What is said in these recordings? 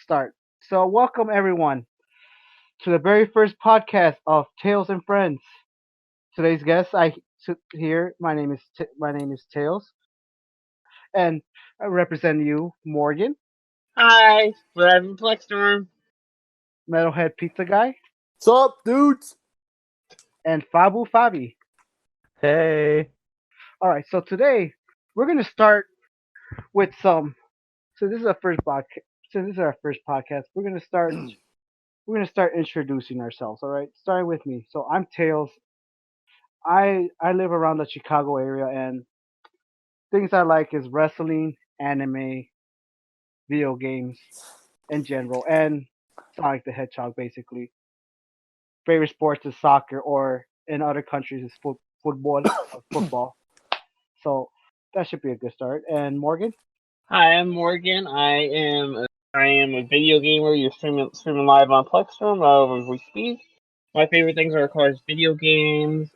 start. So, welcome everyone to the very first podcast of Tales and Friends. Today's guest, I here. My name is Tails, and I represent you, Morgan, Hi, we're having Plexstrom. Metalhead Pizza Guy, Sup, dudes? and Fabu Fabi. Hey. All right. So today we're gonna start with some. So this is our first podcast. Since this is our first podcast, we're gonna start. We're gonna start introducing ourselves. All right. Starting with me. So I'm Tails. I live around the Chicago area, and things I like is wrestling, anime, video games in general, and Sonic the Hedgehog basically. Favorite sports is soccer, or in other countries is football. Football. So that should be a good start. And Morgan. Hi, I'm Morgan. I am a video gamer. You're streaming live on Plexstrom as we speak. My favorite things are, of course, video games,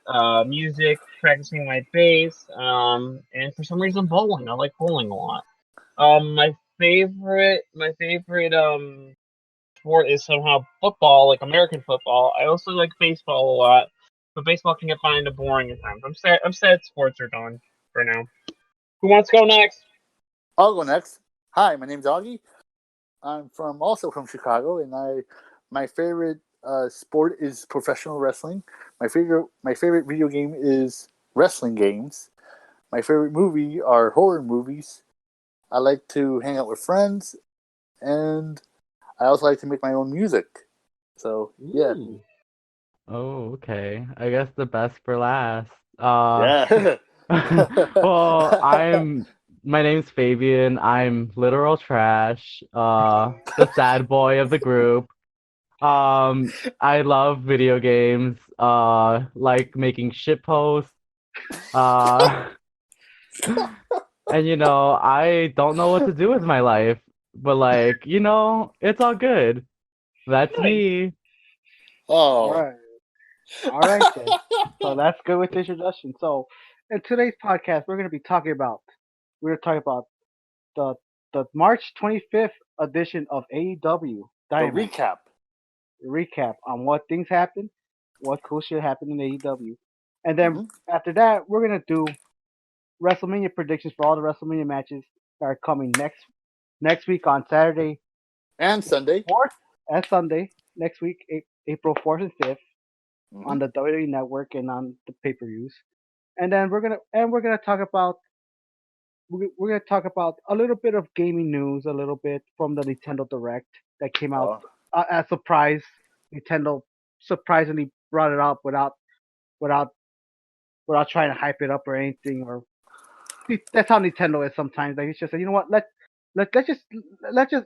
music, practicing my bass, and for some reason bowling. I like bowling a lot. My favorite sport is somehow football, like American football. I also like baseball a lot, but baseball can get kind of boring at times. I'm sad sports are done for now. Who wants to go next? I'll go next. Hi, my name's Augie. I'm also from Chicago, and my favorite sport is professional wrestling. My favorite video game is wrestling games. My favorite movie are horror movies. I like to hang out with friends, and I also like to make my own music. So yeah, Ooh. Oh, okay. I guess the best for last. yeah. Well, my name's Fabian. I'm literal trash. The sad boy of the group. I love video games. Like making shit posts. Uh, and I don't know what to do with my life, but it's all good. That's Nice. me. All Oh, right. All right then. So that's good with the introduction. So in today's podcast, we're gonna talk about the March 25th edition of AEW the Dynamite. recap. Recap on what things happened, what cool shit happened in AEW, and then hmm after that, we're gonna do WrestleMania predictions for all the WrestleMania matches that are coming next week on Saturday And Sunday. 4th and Sunday next week, April 4th and 5th hmm on the WWE Network and on the pay-per-views. And then we're gonna talk about a little bit of gaming news, a little bit from the Nintendo Direct that came out Oh, as a surprise. Nintendo surprisingly brought it up without without trying to hype it up or anything. Or that's how Nintendo is sometimes. Like it's just like, you know what, let's just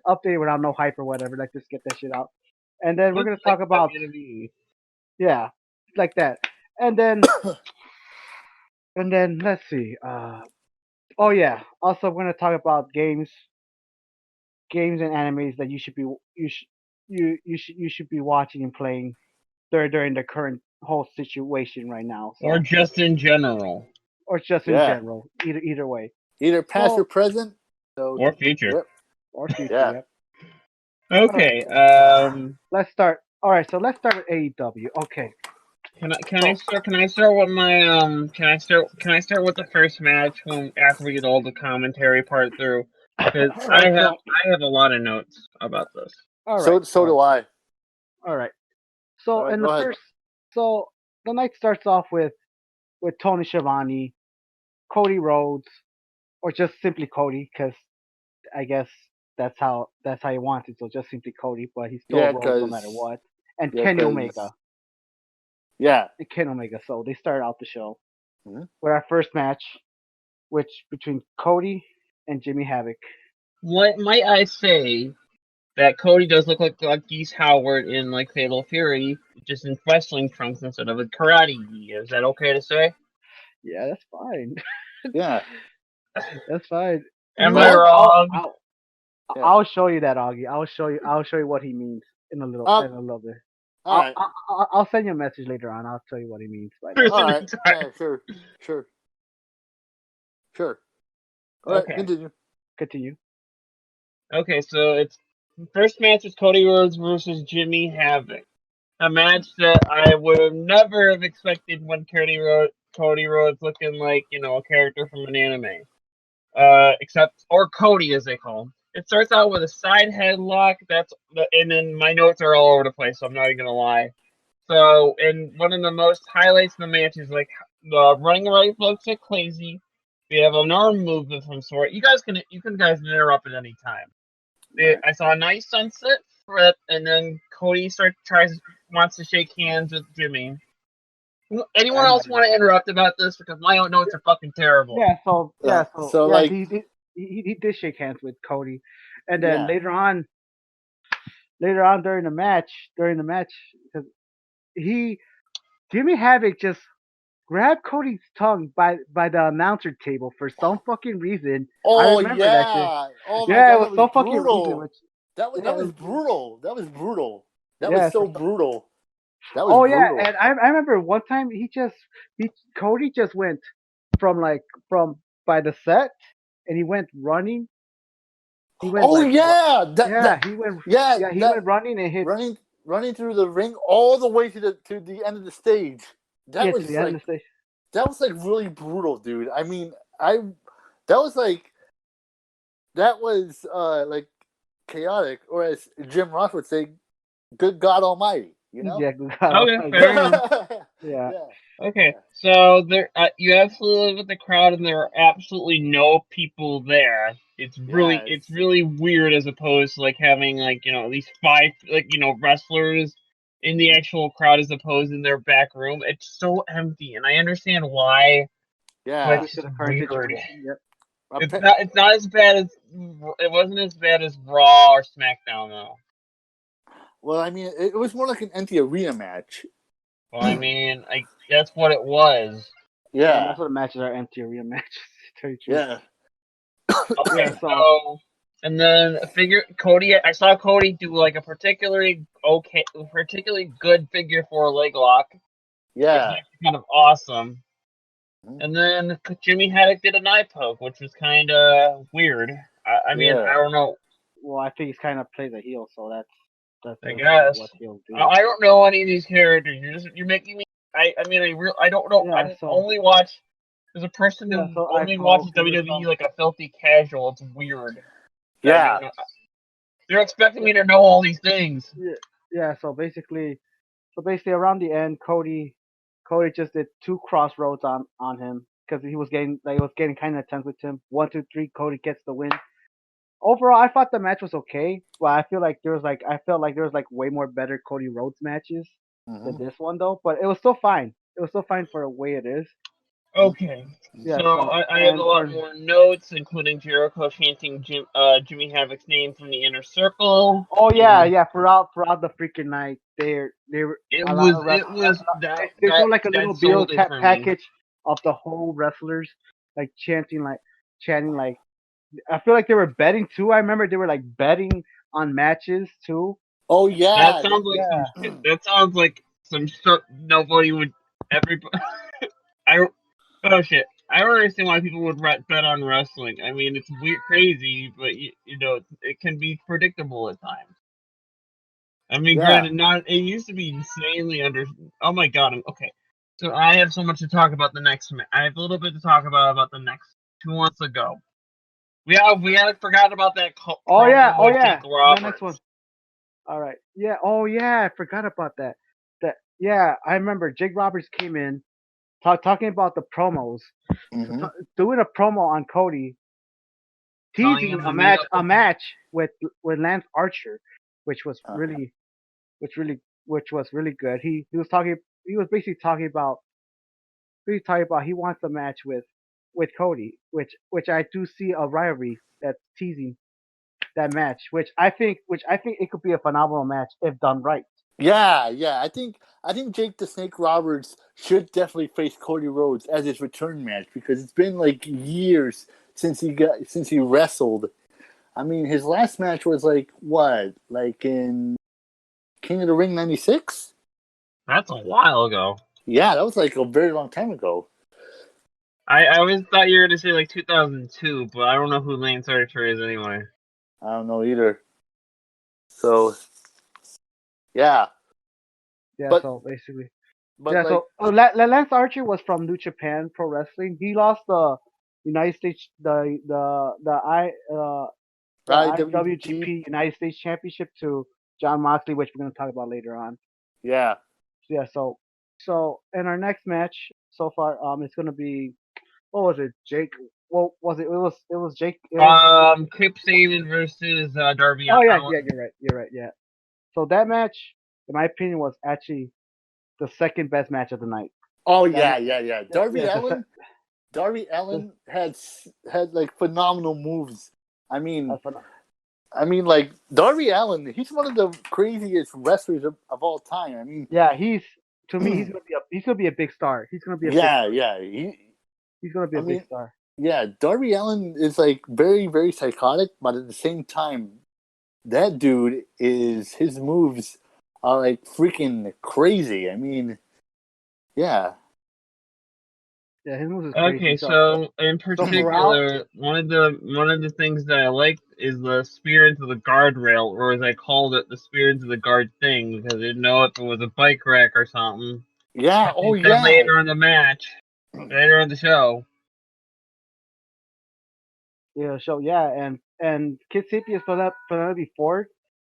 update without no hype or whatever. Let's just get that shit out. And then we're Just gonna like talk about WWE. yeah, like that. And then let's see. Oh yeah. Also, we're gonna talk about games and animes that you should be watching and playing during the current whole situation right now. Or So just in general. or just in yeah. general, either way. Either past or So present. So, Or future. yep. or future, Yeah. yep. All right. Okay, Let's start. All right, so let's start with AEW. Okay. So can I start with my can I start with the first match after we get all the commentary part through? Because all I right, have so I have a lot of notes about this. all right, So do I. all right. All So right, in go the ahead. first, so the night starts off with Tony Schiavone, Cody Rhodes, or just simply Cody, because I guess that's how he wants it. So just simply Cody, but he's still Yeah, Rhodes no matter cause what. And yeah, Kenny cause Omega, yeah. So they start out the show hmm with our first match, which between Cody and Jimmy Havoc. What might I say that Cody does look like Geese Howard in like Fatal Fury, just in wrestling trunks instead of a karate gi. Is that okay to say? Yeah, that's fine. Yeah. That's fine. You Am know I Uh, what? wrong? yeah. I'll show you that, Augie. I'll show you what he means Uh, in a little bit. all right. I'll send you a message later on. I'll tell you what he means by that. All Person right. in time. Yeah, sure. All right, Okay. continue. Continue. Okay, so First match was Cody Rhodes versus Jimmy Havoc. A match that I would have never have expected when Cody Rhodes looking like, a character from an anime. Or Cody as they call him. It starts out with a side headlock. And then my notes are all over the place, so I'm not even gonna lie. So, and one of the most highlights of the match is like the running right hooks are crazy. We have an arm movement from sort. You guys can interrupt at any time. I saw a nice sunset flip, and then Cody wants to shake hands with Jimmy. Anyone else want to interrupt about this, because my own notes are fucking terrible? He did shake hands with Cody, and then later on during the match, because Jimmy Havoc just grabbed Cody's tongue by the announcer table for some fucking reason. I remember that shit. Oh my god, it was so fucking brutal. That was brutal. That was brutal. That was so brutal. That was brutal. And I remember one time Cody just went from by the set, and he went running. He went he went running and hit running through the ring all the way to the end of the stage. That was like really brutal, dude. I mean, that was like chaotic, or as Jim Ross would say, good God Almighty. You know? Yeah, good God Almighty. Fair enough. Yeah. Okay, so there, you absolutely live with the crowd, and there are absolutely no people there. It's really weird, as opposed to having at least 5 wrestlers in the actual crowd, as opposed in their back room. It's so empty, and I understand why. Yeah, but it's weird. Yep. It's not as bad as it wasn't as bad as Raw or SmackDown though. Well, I mean, it was more like an empty arena match. Well, I mean, that's what it was. Yeah, most of the matches are empty arena matches. Yeah. Okay, so and then I saw Cody do a particularly good figure 4 leg lock. Yeah, which is kind of awesome. And then Jimmy Haddock did a knife poke, which was kind of weird. I mean, I don't know. Well, I think he's kind of plays a heel, so that's I guess. what he'll do. I don't know any of these characters. You're making me. I don't know. I only watch. As a person who only watches WWE like a filthy casual, it's weird. Yeah. They're expecting me to know all these things. Yeah. So basically around the end, Cody just did 2 crossroads on him, because he was getting kind of tense with him. 1, 2, 3, Cody gets the win. Overall, I thought the match was okay, but I felt like there was way more better Cody Rhodes matches than this one though. But it was still fine. It was still fine for the way it is. Okay. Yeah, so I have a lot more notes, including Jericho chanting Jimmy Havoc's name from the inner circle. Oh yeah. Throughout the freaking night, they showed like a little video package of the whole wrestlers chanting. I feel like they were betting too. I remember they were betting on matches too. Oh yeah, that sounds like some shit nobody would. Everybody. Oh shit! I don't understand why people would bet on wrestling. I mean, it's weird, crazy, but it can be predictable at times. I mean, granted, it used to be insanely Oh my god! Okay, so I have so much to talk about the next. I have a little bit to talk about the next 2 months ago. We had forgotten about that. The next one. All right. Yeah. Oh yeah, I forgot about that. I remember Jake Roberts came in. Talking about the promos, doing a promo on Cody, teasing a match with Lance Archer, which was really good. He was basically talking about he wants a match with Cody, which I do see a rivalry that's teasing that match, which I think it could be a phenomenal match if done right. Yeah. I think Jake the Snake Roberts should definitely face Cody Rhodes as his return match, because it's been years since he wrestled. I mean, his last match was in King of the Ring '96. That's a while ago. Yeah, that was a very long time ago. I always thought you were going to say 2002, but I don't know who Lance Archer is anyway. I don't know either. So, yeah. Yeah, But- so basically. But Yeah, like, so Lance Archer was from New Japan Pro Wrestling. He lost the United States the IWGP United States Championship to John Moxley, which we're gonna talk about later on. yeah. Yeah, so in our next match so far, it's gonna be what was it? Jake. What was it? It was Jake. It was, Kip Sabian versus Darby oh yeah, Allin. yeah, you're right, yeah. So that match, in my opinion, was actually the second best match of the night. Oh yeah. Darby yeah, Allin had like phenomenal moves. I mean, that's what- like Darby Allin, he's one of the craziest wrestlers of all time. I mean, yeah, to me he's gonna be a big star. He's gonna be a he's gonna be a big star. Yeah, Darby Allin is like very, very psychotic, but at the same time, that dude his moves are like freaking crazy. I mean, yeah. Yeah, his moves is crazy. Okay, so in morale- particular, one of the things that I liked is the spear into the guardrail, or as I called it, the spear into the guard thing, because I didn't know if it was a bike wreck or something. Yeah, oh Then yeah. later in the match, later in the show. Yeah, so yeah, and Kid Sapien for Penelope Ford.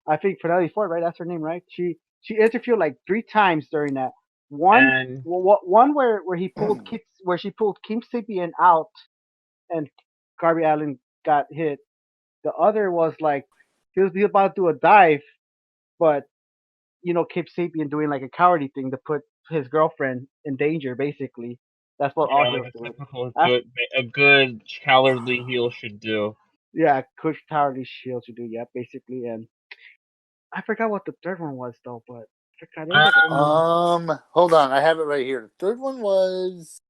I think Penelope Ford, right? That's her name, right? She interviewed like 3 times during that. And One where she pulled Kim Sapien out and Darby Allin got hit. The other was like he was about to do a dive, but Kip Sapien doing like a cowardly thing to put his girlfriend in danger. Basically, that's what yeah, Augie like was a doing. typical a good cowardly heel should do. Yeah, Kush cowardly shield to do. Yeah, basically, and I forgot what the third one was though, but I forgot. It was like Hold on, I have it right here. The third one was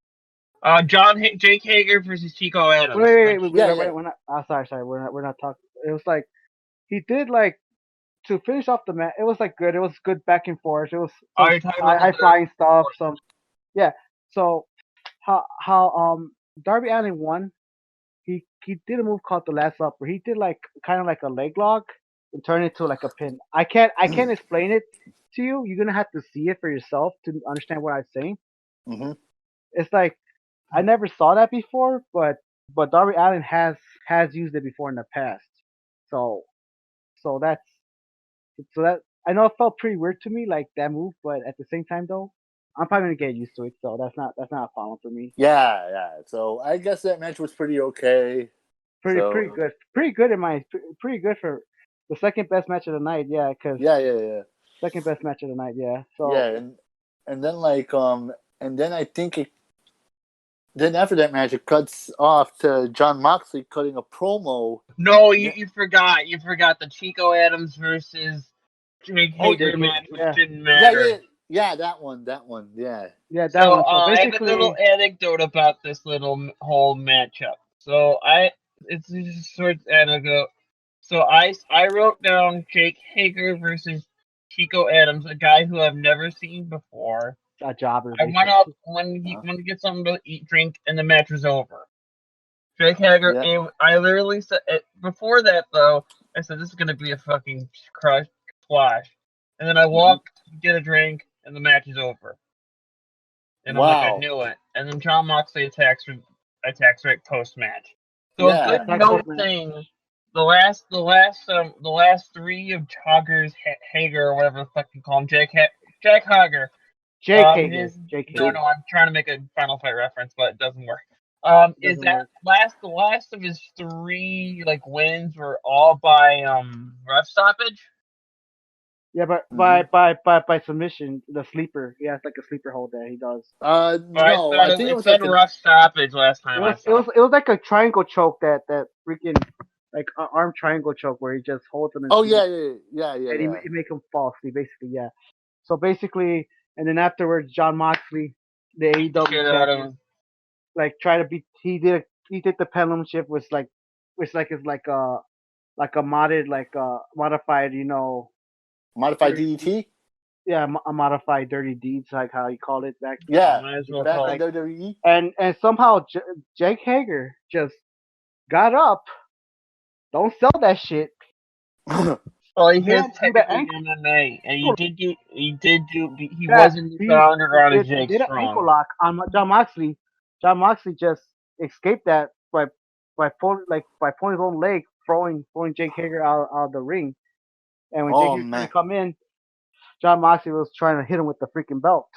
Jake Hager versus Chico Adams. wait, Yeah. we're not. Oh, sorry, we're not talking. It was like he did like to finish off the match. It was like good. It was good back and forth. It was Oh, some you're talking about high the flying stuff. Yeah. So how Darby Allin won. He did a move called the last up where he did like kind of like a leg lock and turn it to like a pin. I can't explain it to you. You're gonna have to see it for yourself to understand what I'm saying. Mhm. It's like I never saw that before, but Darby Allin has used it before in the past. So so that's so that I know it felt pretty weird to me like that move, but at the same time though, I'm probably gonna get used to it. So that's not a problem for me. Yeah. So I guess that match was pretty okay. Pretty good in my pretty good for the second best match of the night. Yeah, because Yeah. second best match of the night. Yeah. So Yeah, and then like and then I think then after that match it cuts off to John Moxley cutting a promo. No, you forgot the Chico Adams versus Jake Hager match, which didn't matter. Yeah, that one, yeah. Yeah, that So one. So I have a basically, little anecdote about this little whole matchup. So it's just a short anecdote. So I wrote down Jake Hager versus Chico Adams, a guy who I've never seen before. a jobber. I went up when he wanted to get something to eat, drink, and the match was over. Jake Hager, Yeah. I literally said before that though. I said this is gonna be a fucking crush squash, and then I walk, get a drink, and the match is over. And I'm like, I knew it. And then John Moxley attacks right post match. So a good note thing. The last three of Joggers, Hager, or whatever the fuck you call him, Jack Hager. Jake Hager. No, I'm trying to make a Final Fight reference, but it doesn't work. Is that the last of his three like wins were all by ref stoppage? Yeah, but by submission, the sleeper. Yeah, it's like a sleeper hold that he does. No, I think it was like a rough stoppage last time. It was like a triangle choke that freaking like arm triangle choke where he just holds him. Yeah. And he make him fall asleep, basically. Yeah. So basically, and then afterwards, John Moxley, the AEW champion, like try to beat. He did the pendulum shift, which is like a modified modified DDT. Yeah, a modified dirty deeds, like how you called it back. Yeah, back on WWE. And somehow Jake Hager just got up. Don't sell that shit. Well, he Then is do the technically ankle. MMA, and he Yeah, was in the underground as he Jake did an ankle Strong. lock on John Moxley. John Moxley just escaped that by pulling his own leg, throwing Jake Hager out of the ring. And when Jake Oh Hager tried to man. come in, John Moxley was trying to hit him with the freaking belt.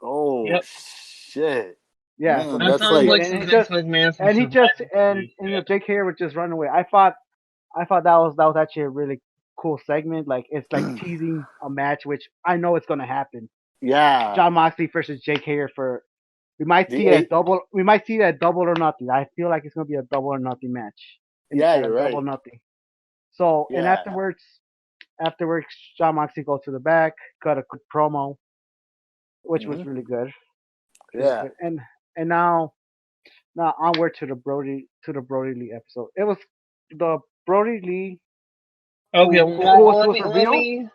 Oh Yep, shit. Yeah, so Man, that that's sounds like like and some he Vince just McMahon from and he Survivor just Series and shit. Jake Hager would just run away. I thought that was actually a really cool segment. Like it's like teasing a match, which I know it's gonna happen. yeah. John Moxley versus Jake Hager for we might The see a eight. double. We might see that double or nothing. I feel like it's gonna be a double or nothing match, and Yeah, at a you're double or right. nothing. So and Yeah. afterwards, John Moxley goes to the back, cut a quick promo, which was Hmm. really good, really Yeah. good. And now onward to the Brody Lee episode. It was the Brody Lee Okay, who was revealed.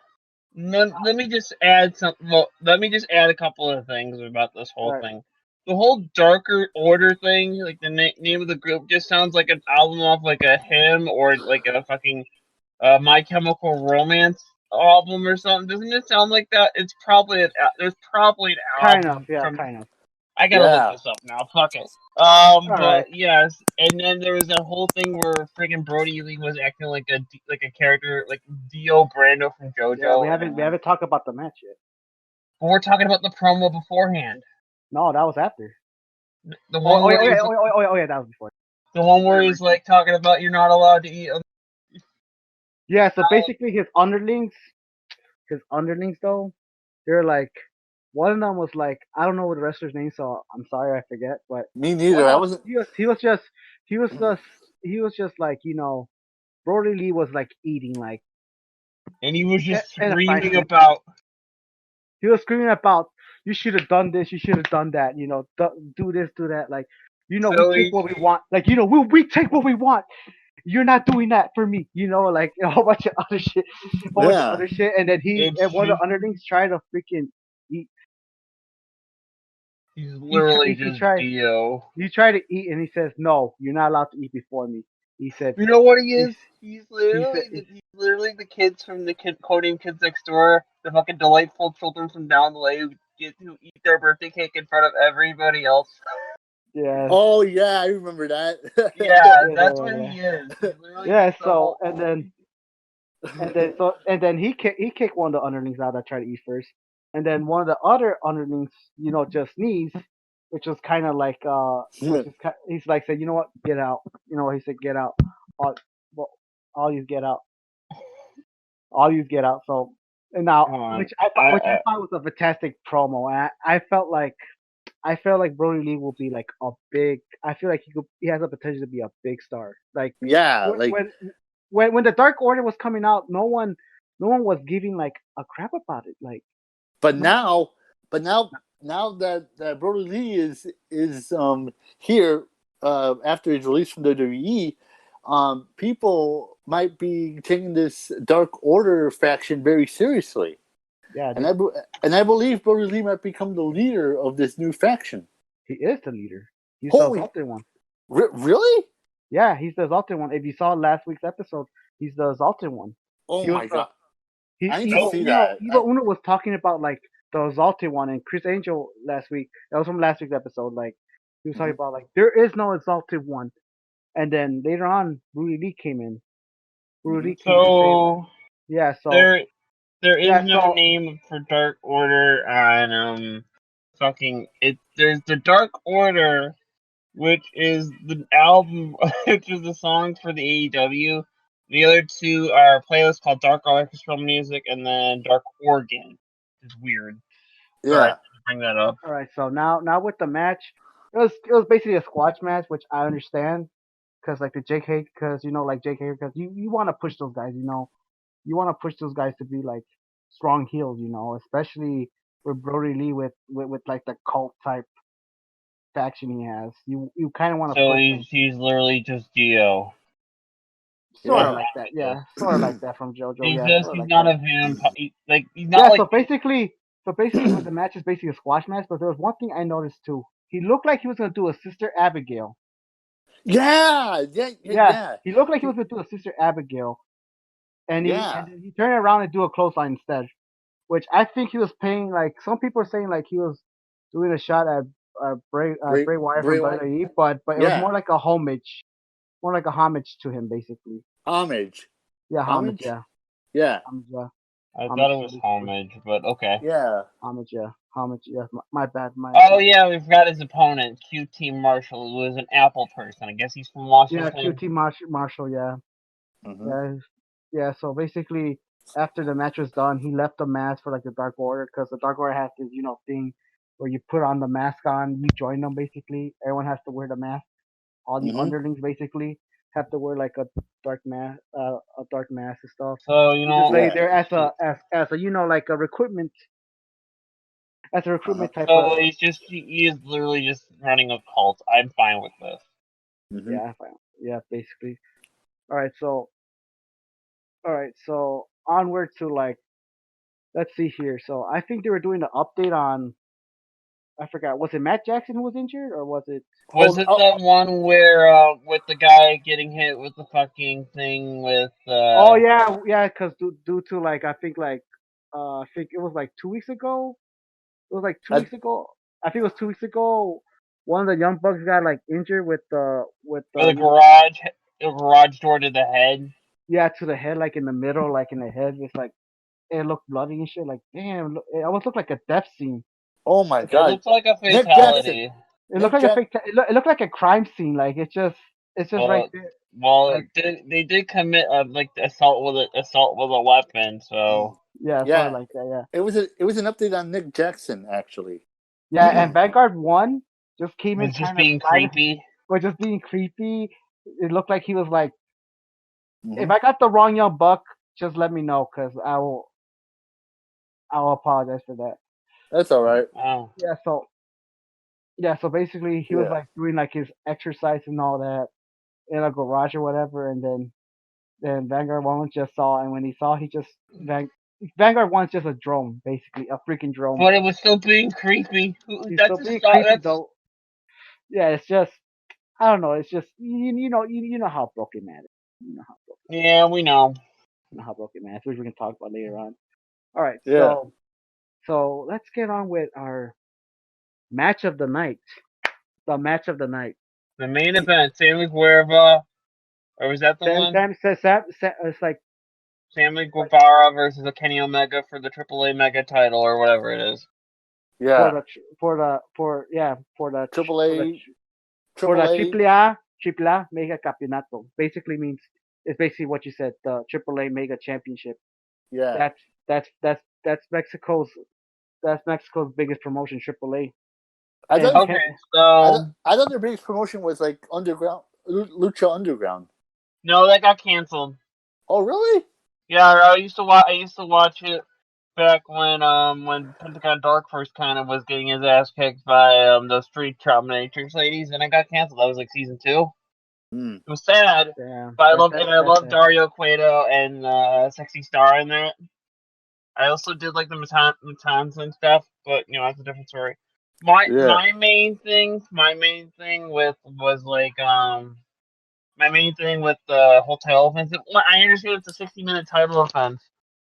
let me just add some. Well, let me just add a couple of things about this whole Right. thing. The whole Darker Order thing, like the name of the group, just sounds like an album off like a hymn or like a fucking My Chemical Romance album or something. Doesn't it sound like that? There's probably an Kind of, album yeah, from. kind of. I gotta look Yeah. this up now. Fuck it. All right. But yes, and then there was that whole thing where friggin' Brody Lee was acting like a character like Dio Brando from Yeah, we JoJo, haven't and we haven't talked about the match yet. but we're talking about the promo beforehand. No, that was after. The Oh, one oh, yeah, where oh, yeah, he's oh, yeah, oh, yeah, oh, yeah, that was before. the one where he's like talking about you're not allowed to eat. Yeah, so basically his underlings though, they're like one of them was like I don't know what the wrestler's name, so I'm sorry I forget, but Me one neither. I of wasn't. he was just like Brody Lee was like eating like And he was just in a screaming fight. about. He was screaming about you should have done this, you should have done that, do this, do that, like we So take he, what we want, like we take what we want. You're not doing that for me, like a whole bunch of other shit, Yeah. and then it's one of the underlings tried to freaking eat. he's He tr- literally he just tried Dio. he tried to eat, and he says no, you're not allowed to eat before me. He said You know what he he is? He's he said literally the kids from the Codename Kids Next Door, the fucking delightful children from down the way who eat their birthday cake in front of everybody else. yeah. Oh yeah, I remember that. Yeah, Yeah, that's what he is. He's literally yeah. just the So whole. and then he kicked one of the underlings out that tried to eat first, and then one of the other underlings, just sneezed, which was kind of like he's like said, you know what, get out. He said, get out. All, well, all you get out. All you get out. So and now, Come on, which I thought was a fantastic promo, and I felt like Brody Lee will be like a big. I feel like he has the potential to be a big star. Like Yeah, when like, when when the Dark Order was coming out, no one was giving like a crap about it. Like but no, now, but now that Brody Lee is here after his release from WWE, people might be taking this Dark Order faction very seriously, yeah, and I believe Brody Lee might become the leader of this new faction. he is the leader. He's the Holy, exalted one. really? Yeah, he's the exalted one. If you saw last week's episode, he's the exalted one. Oh He was my the god! he I need to Evil see Uno. that. Evil Uno was talking about like the exalted one, and Chris Angel last week. That was from last week's episode. Like he was talking about like there is no exalted one. And then later on, Rudy Lee came in. Rudy Lee came to say like, so yeah, so there is yeah, no so name for Dark Order on fucking it. There's the Dark Order, which is the album, which is the songs for the AEW. The other two are playlists called Dark Orchestral Music and then Dark Organ. It's weird. Sorry Yeah, to bring that up. all right, so now with the match, it was basically a squash match, which I understand because like the JK, because like JK, because you want to push those guys, you want to push those guys to be like strong heels, especially with Brody Lee with like the cult type faction he has. You kind of want to So push them, he's literally just Dio. sort of yeah, like that, yeah, sort of like that from JoJo, yeah, sort of He's like not that. a vampire. He's not Yeah, like so basically, with the match is basically a squash match. But there was one thing I noticed too. He looked like he was gonna do a Sister Abigail. yeah, yeah, Yeah, yeah. he looked like he was gonna do a Sister Abigail. and Yeah. he turned around and do a clothesline instead, which I think he was paying. Like some people are saying, like he was doing a shot at Bray Wyatt from Bray Wyatt. WWE, but it was Yeah. more like a homage to him, basically. Homage. Yeah, homage. Homage? Yeah, Yeah. homage. Yeah, I homage. thought it was homage, but okay. Yeah. Homage. Yeah, homage. Yeah, my bad. Oh yeah, we forgot his opponent, QT Marshall, who was an Apple person. I guess he's from Yeah, Washington. QT Marshall. Yeah, Mm-hmm. yeah, yeah. So basically, after the match was done, he left the mask for like the Dark Order because the Dark Order has this thing where you put on the mask on, you join them. Basically, everyone has to wear the mask. All the Mm-hmm. underlings basically have to wear like a dark mask and stuff. So You just lay Yeah. there as a like a recruitment Uh-huh. type So of. he is literally just running a cult. I'm fine with this. Mm-hmm. Yeah, yeah, basically. All right, so onward to like, let's see here. So I think they were doing the update on. I forgot. Was it Matt Jackson who was injured, or was it? Was Oh, it oh, the one where with the guy getting hit with the fucking thing with Oh yeah, yeah. Because due to like I think it was like 2 weeks ago. It was like two I, weeks ago. I think it was 2 weeks ago. One of the young bucks got like injured with with the garage door to the head? yeah, to the head, like in the middle, like in the head. It's like it looked bloody and shit. Like damn, it almost looked like a death scene. oh my It God. looks like a Nick Jackson. fatality. It looked Nick like a Jack. fake. It looked like a crime scene. Like it's just right Well, there. Like they did commit like assault with a weapon. So yeah, sort of Yeah. like that. Yeah, It was an update on Nick Jackson actually. yeah. And Vanguard one just came in was just kind of being sliding, creepy. but just being creepy. It looked like he was like, Mm-hmm. if I got the wrong young buck, just let me know, cause I will apologize for that. That's all right. Oh, Yeah, so basically he was Yeah. like doing like his exercise and all that in a garage or whatever, and then Vanguard One just saw, and when he saw, Vanguard One's just a drone, basically a freaking drone. but it was still being creepy. He's That's still a being stop. creepy That's though. Yeah, it's just I don't know. It's just you know how Broken Man is. You know how broken, yeah, we know. you know how Broken Man is, which we can talk about later on. All right, Yeah. so let's get on with our match of the night. The match of the night. The main event, Sammy Guevara, or was that the one? It's like Sammy Guevara versus a Kenny Omega for the AAA Mega title or whatever it is. Yeah. Triple A. for Triple the A. Triple A Mega Campeonato. Basically means it's basically what you said, the AAA Mega Championship. Yeah. That's Mexico's biggest promotion, AAA. I And thought Okay, I, so th- I thought their biggest promotion was like Underground, Lucha Underground. no, that got canceled. Oh, really? Yeah, I used to watch. I used to watch it back when Pentagon Dark first kind of was getting his ass kicked by those Street Dominatrix ladies, and it got canceled. That was like season 2. Hmm. It was sad, yeah, but I that's love Dario Cueto and Sexy Star in that. I also did like the Matans and stuff, but that's a different story. Yeah. My main thing with was like my main thing with the hotel offense. I understand it's a 60-minute title offense,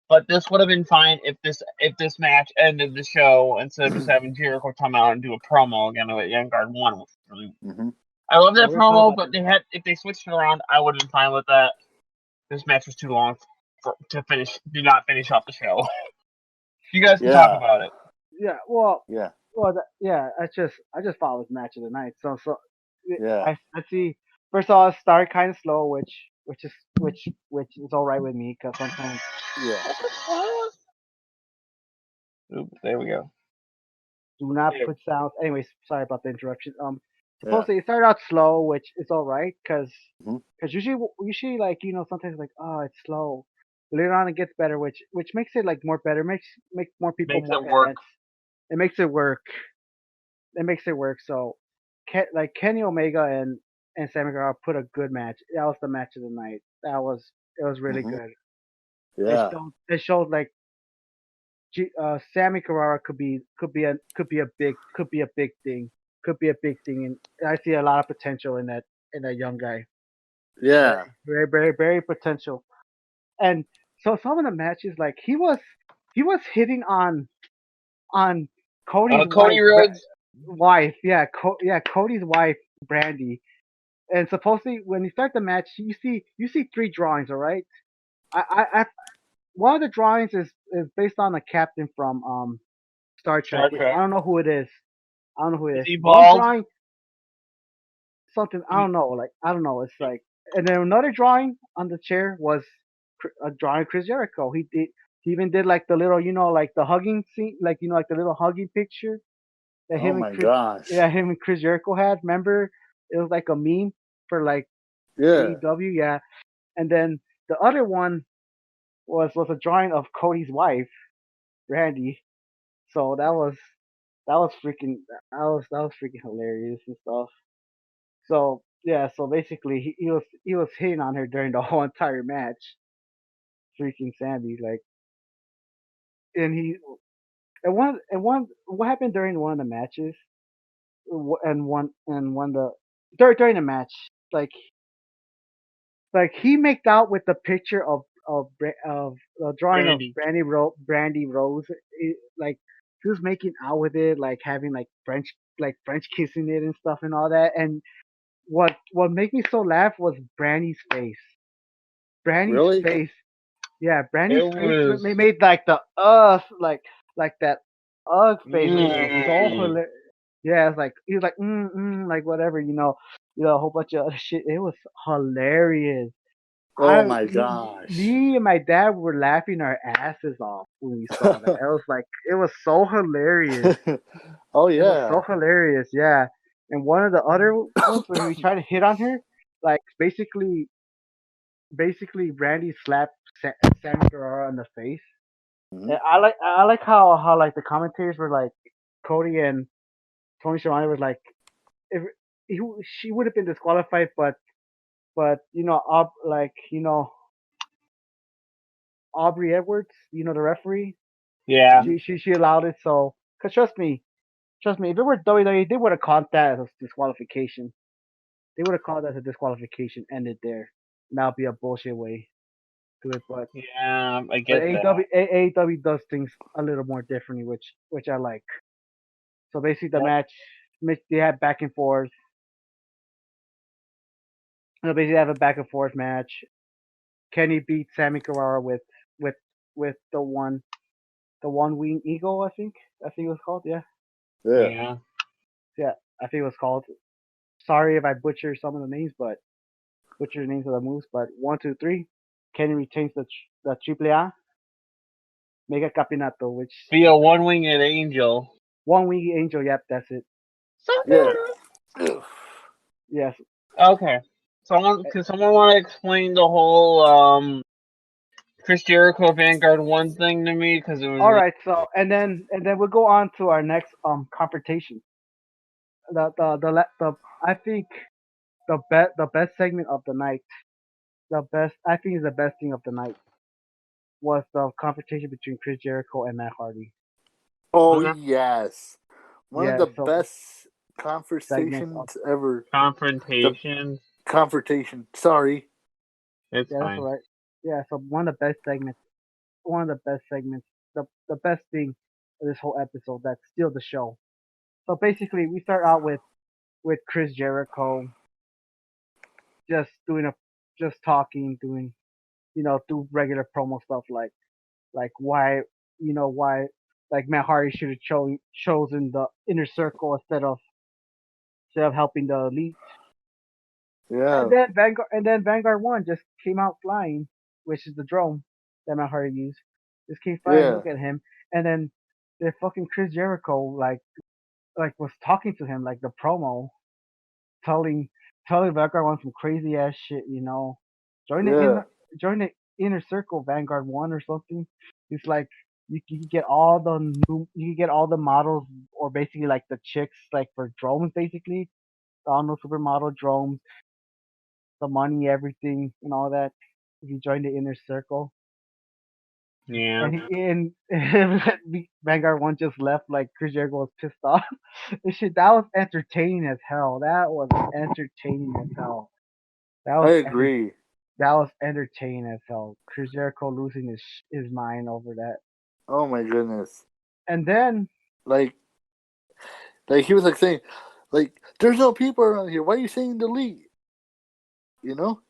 but this would have been fine if this match ended the show instead of just having Jericho come out and do a promo again with Young Guard One. Which really, Mm-hmm. I love yeah, that we were talking promo, about but this. if they switched it around, I would have been fine with that. This match was too long do not finish off the show. You guys can talk Yeah. about it. Yeah, Yeah. yeah. I just thought it was match of the night. So Yeah. I see. First of all, it started kind of slow, which is all right with me because sometimes Yeah. Oops, there we go. do not Yeah. put sounds. Anyways, sorry about the interruption. Yeah. Supposedly it started out slow, which is all right because Mm-hmm. usually like sometimes like oh it's slow. Later on it gets better, which makes it like more better, makes more people Makes more it work. fans. It makes it work. It makes it work. So, like Kenny Omega and Sammy Guevara put a good match. That was the match of the night. It was really Mm-hmm. good. Yeah. It showed like Sammy Guevara could be a big thing, and I see a lot of potential in that young guy. Yeah. Very potential. And so some of the matches, like he was hitting on Cody's Cody Rhodes. wife, yeah, Cody's wife, Brandy. And supposedly, when you start the match, you see three drawings. All right, I one of the drawings is based on a captain from Star Trek, Star which I Trek. don't know who it is. I don't know who it Is is. he One bald? drawing, something I don't know. Like I don't know. It's like, and then another drawing on the chair was a drawing of Chris Jericho. He even did like the little, like the hugging scene, like like the little hugging picture that Oh him and my gosh. him and Chris Jericho had. Remember, it was like a meme for like Yeah. AEW, yeah. And then the other one was a drawing of Cody's wife, Randy. So that was freaking that was freaking hilarious and stuff. So yeah, so basically he was hitting on her during the whole entire match. Freaking Sandy, like, and he and one what happened during one of the matches, and one the during the match, like he made out with the picture of the drawing of Brandy. Brandy Rose, like he was making out with it, like having like French kissing it and stuff and all that. And what made me so laugh was Brandy's face. Brandy's Really? face, yeah, It Brandy's face was. made like the like that face, which was so Mm, hilarious. Yeah, it's like he was like like whatever, a whole bunch of other shit. It was hilarious. Oh my gosh. Me and my dad were laughing our asses off when we saw that. It was so hilarious. Oh It was yeah. so hilarious, yeah. And one of the other ones when we tried to hit on her, like basically Randy slapped Sammy Guevara in the face. Mhm. And I like how like the commentators were like Cody and Tony Schiavone was like if she would have been disqualified, but like Aubrey Edwards, the referee, yeah. Mhm. she allowed it. So, cause trust me, if it were WWE, they would have called that as a disqualification. They would have called that as a disqualification, ended there. And that'd be a bullshit way to it. Yeah, I But get that. AEW does things a little more differently, which I like. So basically, the Yep. match, they had back and forth. Basically, have a back and forth match. Kenny beat Sammy Guevara with with the one wing eagle. I think it was called. Yeah, Yeah. Yeah. yeah, I think it was called. Sorry if I butcher some of the names, but butcher the names of the moves. But 1, 2, 3, Kenny retains the Triple A Mega Campeonato, which Be a one-winged angel. one wing angel. Yep, that's it. Yeah. Ugh. Yes. Okay. Can someone want to explain the whole Chris Jericho Vanguard 1 thing to me? Because it was All really. right. So and then we'll go on to our next confrontation. The I think the best segment of the night. The best I think is the best thing of the night was the confrontation between Chris Jericho and Matt Hardy. Oh Okay. yes. One of Yeah. the So best segments of conversations ever. The Confrontation. confrontation. Sorry. It's yeah, that's fine. all right. Yeah. So one of the best segments. One of the best segments. The best thing of this whole episode that steals the show. So basically, we start out with Chris Jericho just doing a just talking, doing do regular promo stuff like why why like Matt Hardy should have chosen the inner circle instead of helping the elite. Yeah. And then Vanguard One just came out flying, which is the drone that Matt Hardy used. Just came flying, Yeah. look at him, and then the fucking Chris Jericho was talking to him like the promo, telling telling Vanguard One some crazy ass shit, Join the Yeah. inner join the inner circle, Vanguard One or something. It's like you can get all the you can get all the models or basically like the chicks like for drones basically. All the supermodel drones, the money, everything and all that. If you join the inner circle. Yeah. And Vanguard One just left like Chris Jericho was pissed off. This shit that was entertaining as hell. That was entertaining as hell. That I was agree. that was entertaining as hell. Chris Jericho losing his mind over that, Oh my goodness! and then Like, he was like saying, like, "There's no people around here. Why are you saying delete?" You know?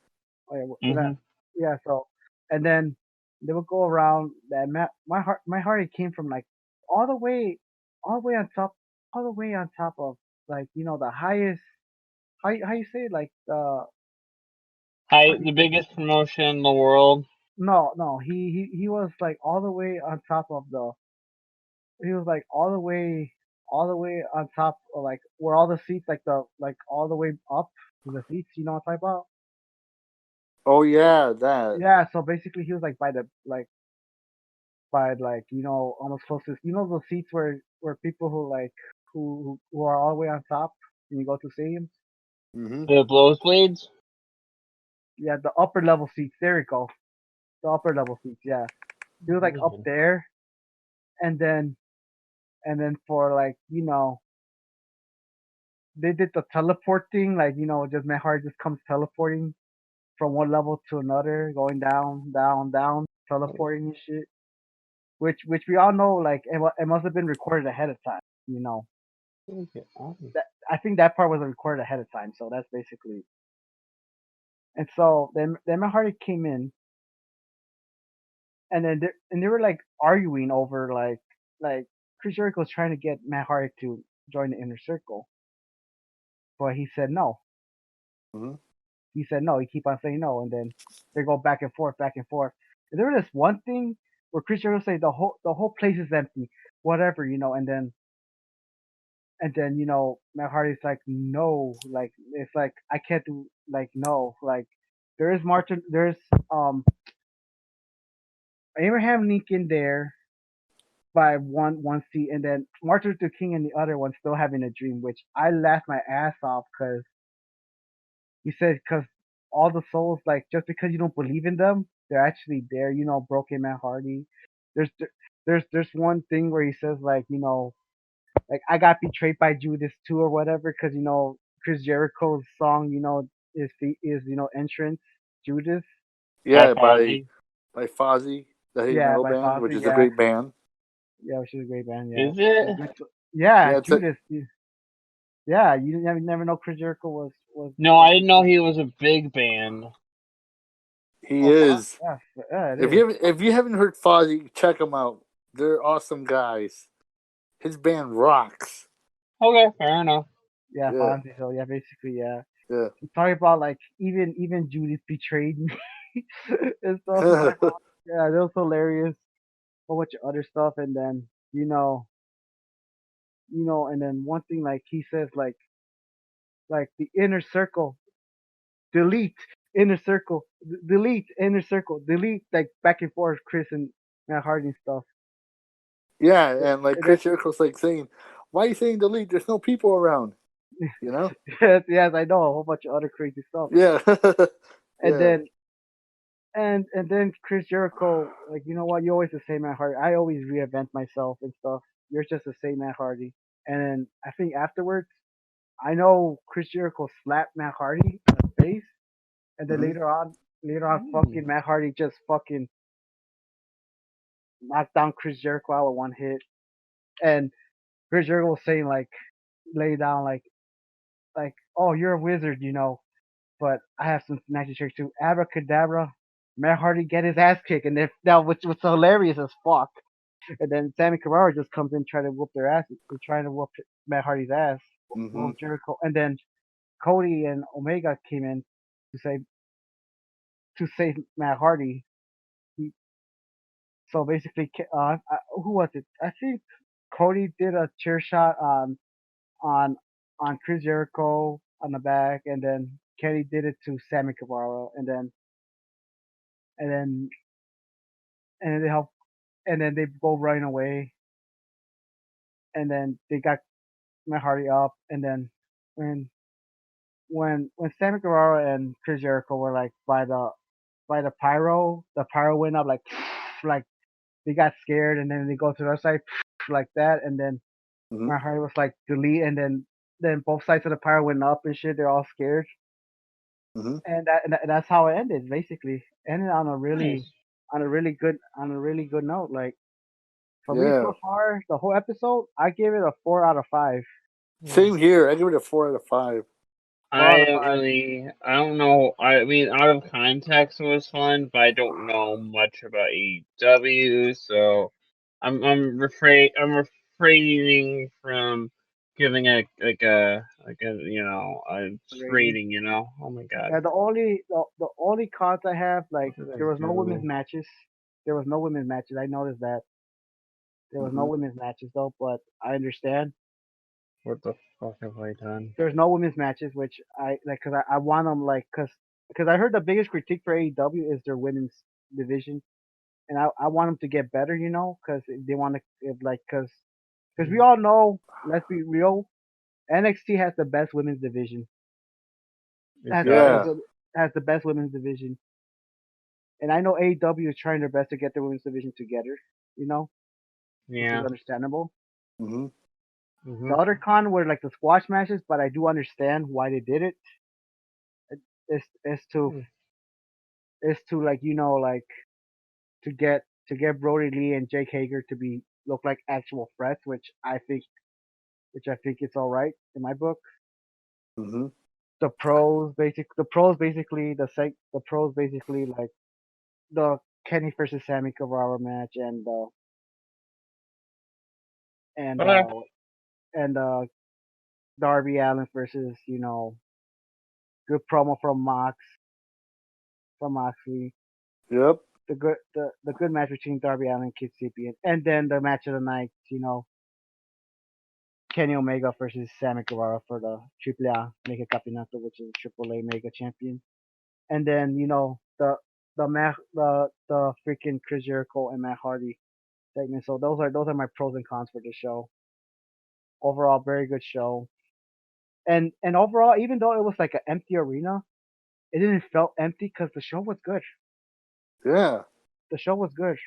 Mm-hmm. yeah. So, and then they would go around that my heart it came from like all the way all the way on top all the way on top of like the highest how you say it, like how do you The say biggest promotion in the world. no he was like all the way on top of the he was like all the way on top of like where all the seats like all the way up to the seats, you know what I'm talking about. Oh yeah, that. Yeah, so basically he was like by the by like almost closest, those seats where people who like who are all the way on top when you go to stadiums. Mm-hmm. The blows blades. Yeah, the upper level seats, there you go, the upper level seats, yeah. He was like up there, and then for like they did the teleport thing, like just Matt Hardy just comes teleporting from one level to another, going down, down, down, teleporting and shit. Which we all know, like it must have been recorded ahead of time. That I think that part was recorded ahead of time, so that's basically. And so then Matt Hardy came in, and then they were like arguing over like Chris Jericho was trying to get Matt Hardy to join the inner circle, but he said no. Mm-hmm. He said no. He keep on saying no, and then they go back and forth, back and forth. And there was this one thing where Chris Jericho say the whole place is empty, whatever, and then Matt Hardy's like no, like it's like I can't do like no, like there is Martin, there's um Abraham Lincoln there by one seat, and then Martin Luther King and the other one still having a dream, which I laughed my ass off because he said because all the souls, like just because you don't believe in them, they're actually there. Broken Matt Hardy. There's there's one thing where he says like I got betrayed by Judas too or whatever because Chris Jericho's song is entrance Judas. By Yeah, Fozzy. by Fozzy, the heavy Yeah, metal by band, which Fozzy. is a Yeah, great band. yeah, which is a great band. Yeah, Is it? yeah, Yeah, it's a, Judas. Yeah, you never know Chris Jericho was No, I didn't know he was a big band. he oh fuck is. yeah, it is. If you haven't heard Fozzy, check them out. They're awesome guys. His band rocks. Okay, fair enough. Yeah, Yeah, Fonzie. So yeah, basically yeah. yeah. He's talking about like even Judas betrayed me and stuff. He's like, oh, yeah, that was hilarious. A bunch of other stuff, and then and then one thing like he says like the inner circle, delete inner circle, delete inner circle, delete like back and forth, Chris and Matt Hardy and stuff. Yeah, and like And then Chris Jericho's like saying, "Why are you saying delete? There's no people around." You know? yes, I know a whole bunch of other crazy stuff. Yeah, And yeah. then and then Chris Jericho, like what, you always the same Matt Hardy. I always reinvent myself and stuff. You're just the same Matt Hardy. And then I think afterwards, I know Chris Jericho slapped Matt Hardy in the face, and then Hmm. later on, fucking Matt Hardy just fucking knocked down Chris Jericho out with one hit. And Chris Jericho was saying like, lay down like, oh, you're a wizard, but I have some magic tricks too. Abracadabra. Matt Hardy get his ass kicked, and then now which was hilarious as fuck. And then Sammy Guevara just comes in trying to whoop their ass, trying to whoop Matt Hardy's ass, Hmm. whoop Jericho, and then Cody and Omega came in to save Matt Hardy. He, so basically, who was it? I think Cody did a chair shot on on Chris Jericho on the back, and then Kenny did it to Sammy Guevara, and then and then they help, and then they go running away, and then they got Matt Hardy up, and then when when Sammy Guevara and Chris Jericho were like by the pyro went up like like they got scared, and then they go to the other side like that, and then Hmm. Matt Hardy was like delete, and then both sides of the pyro went up and shit. They're all scared, Mm-hmm. and that's how it ended. Basically, ended on a Nice. really good note. Like for me Yeah. so far, the whole episode, I gave it a 4 out of 5. Same here. I give it a 4 out of 5. 4 out of 5. I don't know. I mean, out of context, it was fun, but I don't know much about AEW, so I'm refraining from giving a Rating. rating. Oh my god. Yeah, the only cons I have, like, What did I there was no women's do? matches. There was no women's matches. I noticed that there was no Mm-hmm. women's matches though, but I understand. What the fuck have I done? There's no women's matches, which I like, cause I want them, like, cause I heard the biggest critique for AEW is their women's division, and I want them to get better, cause they want to, like, cause we all know, let's be real, NXT has the best women's division. It Has the best Yeah. does. wo- has the best women's division, and I know AEW is trying their best to get their women's division together, you know, which is Yeah. understandable. Mm-hmm. Hmm. The other con were like the squash matches, but I do understand why they did it. It's to like, like, to get Brody Lee and Jake Hager to be look like actual threats, which I think it's all right in my book. Mm-hmm. The pros basically like the Kenny versus Sammy Guevara match and Okay. and Darby Allin versus, good promo from Moxley. Yep. The good match between Darby Allin and Kid Sapien, and then the match of the night, Kenny Omega versus Sammy Guevara for the AAA Mega Campeonato, which is Triple A Mega Champion, and then, the freaking Chris Jericho and Matt Hardy segment. So those are my pros and cons for the show. Overall, very good show, and overall, even though it was like an empty arena, it didn't feel empty because the show was good. Yeah. The show was good.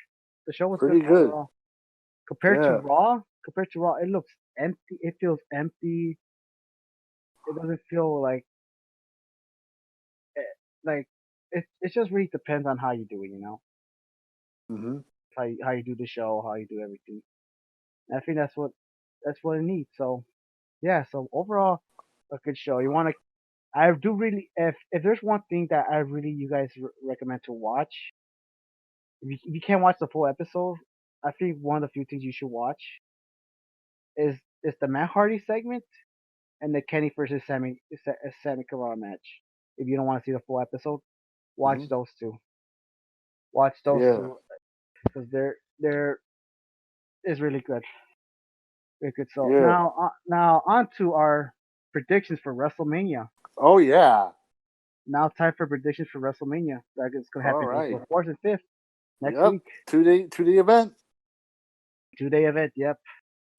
The show was good Pretty good. overall. Yeah. Compared to Raw, it looks empty. It feels empty. It doesn't feel like it just really depends on how you do it, Mm-hmm. how you do the show, how you do everything. And I think that's what it needs. So yeah, so overall, a good show. I do really, if there's one thing that I really you guys recommend to watch, if you can't watch the full episode, I think one of the few things you should watch is the Matt Hardy segment and the Kenny versus Sammy Guevara match. If you don't want to see the full episode, watch Mm-hmm. those two. Watch those Yeah. two because they're is really good. Very good. So Yeah. now on to our predictions for WrestleMania. Oh yeah. Now time for predictions for WrestleMania. That is going to All happen right. April 4th and 5th next Yep. week. 2-day event. 2-day event. Yep.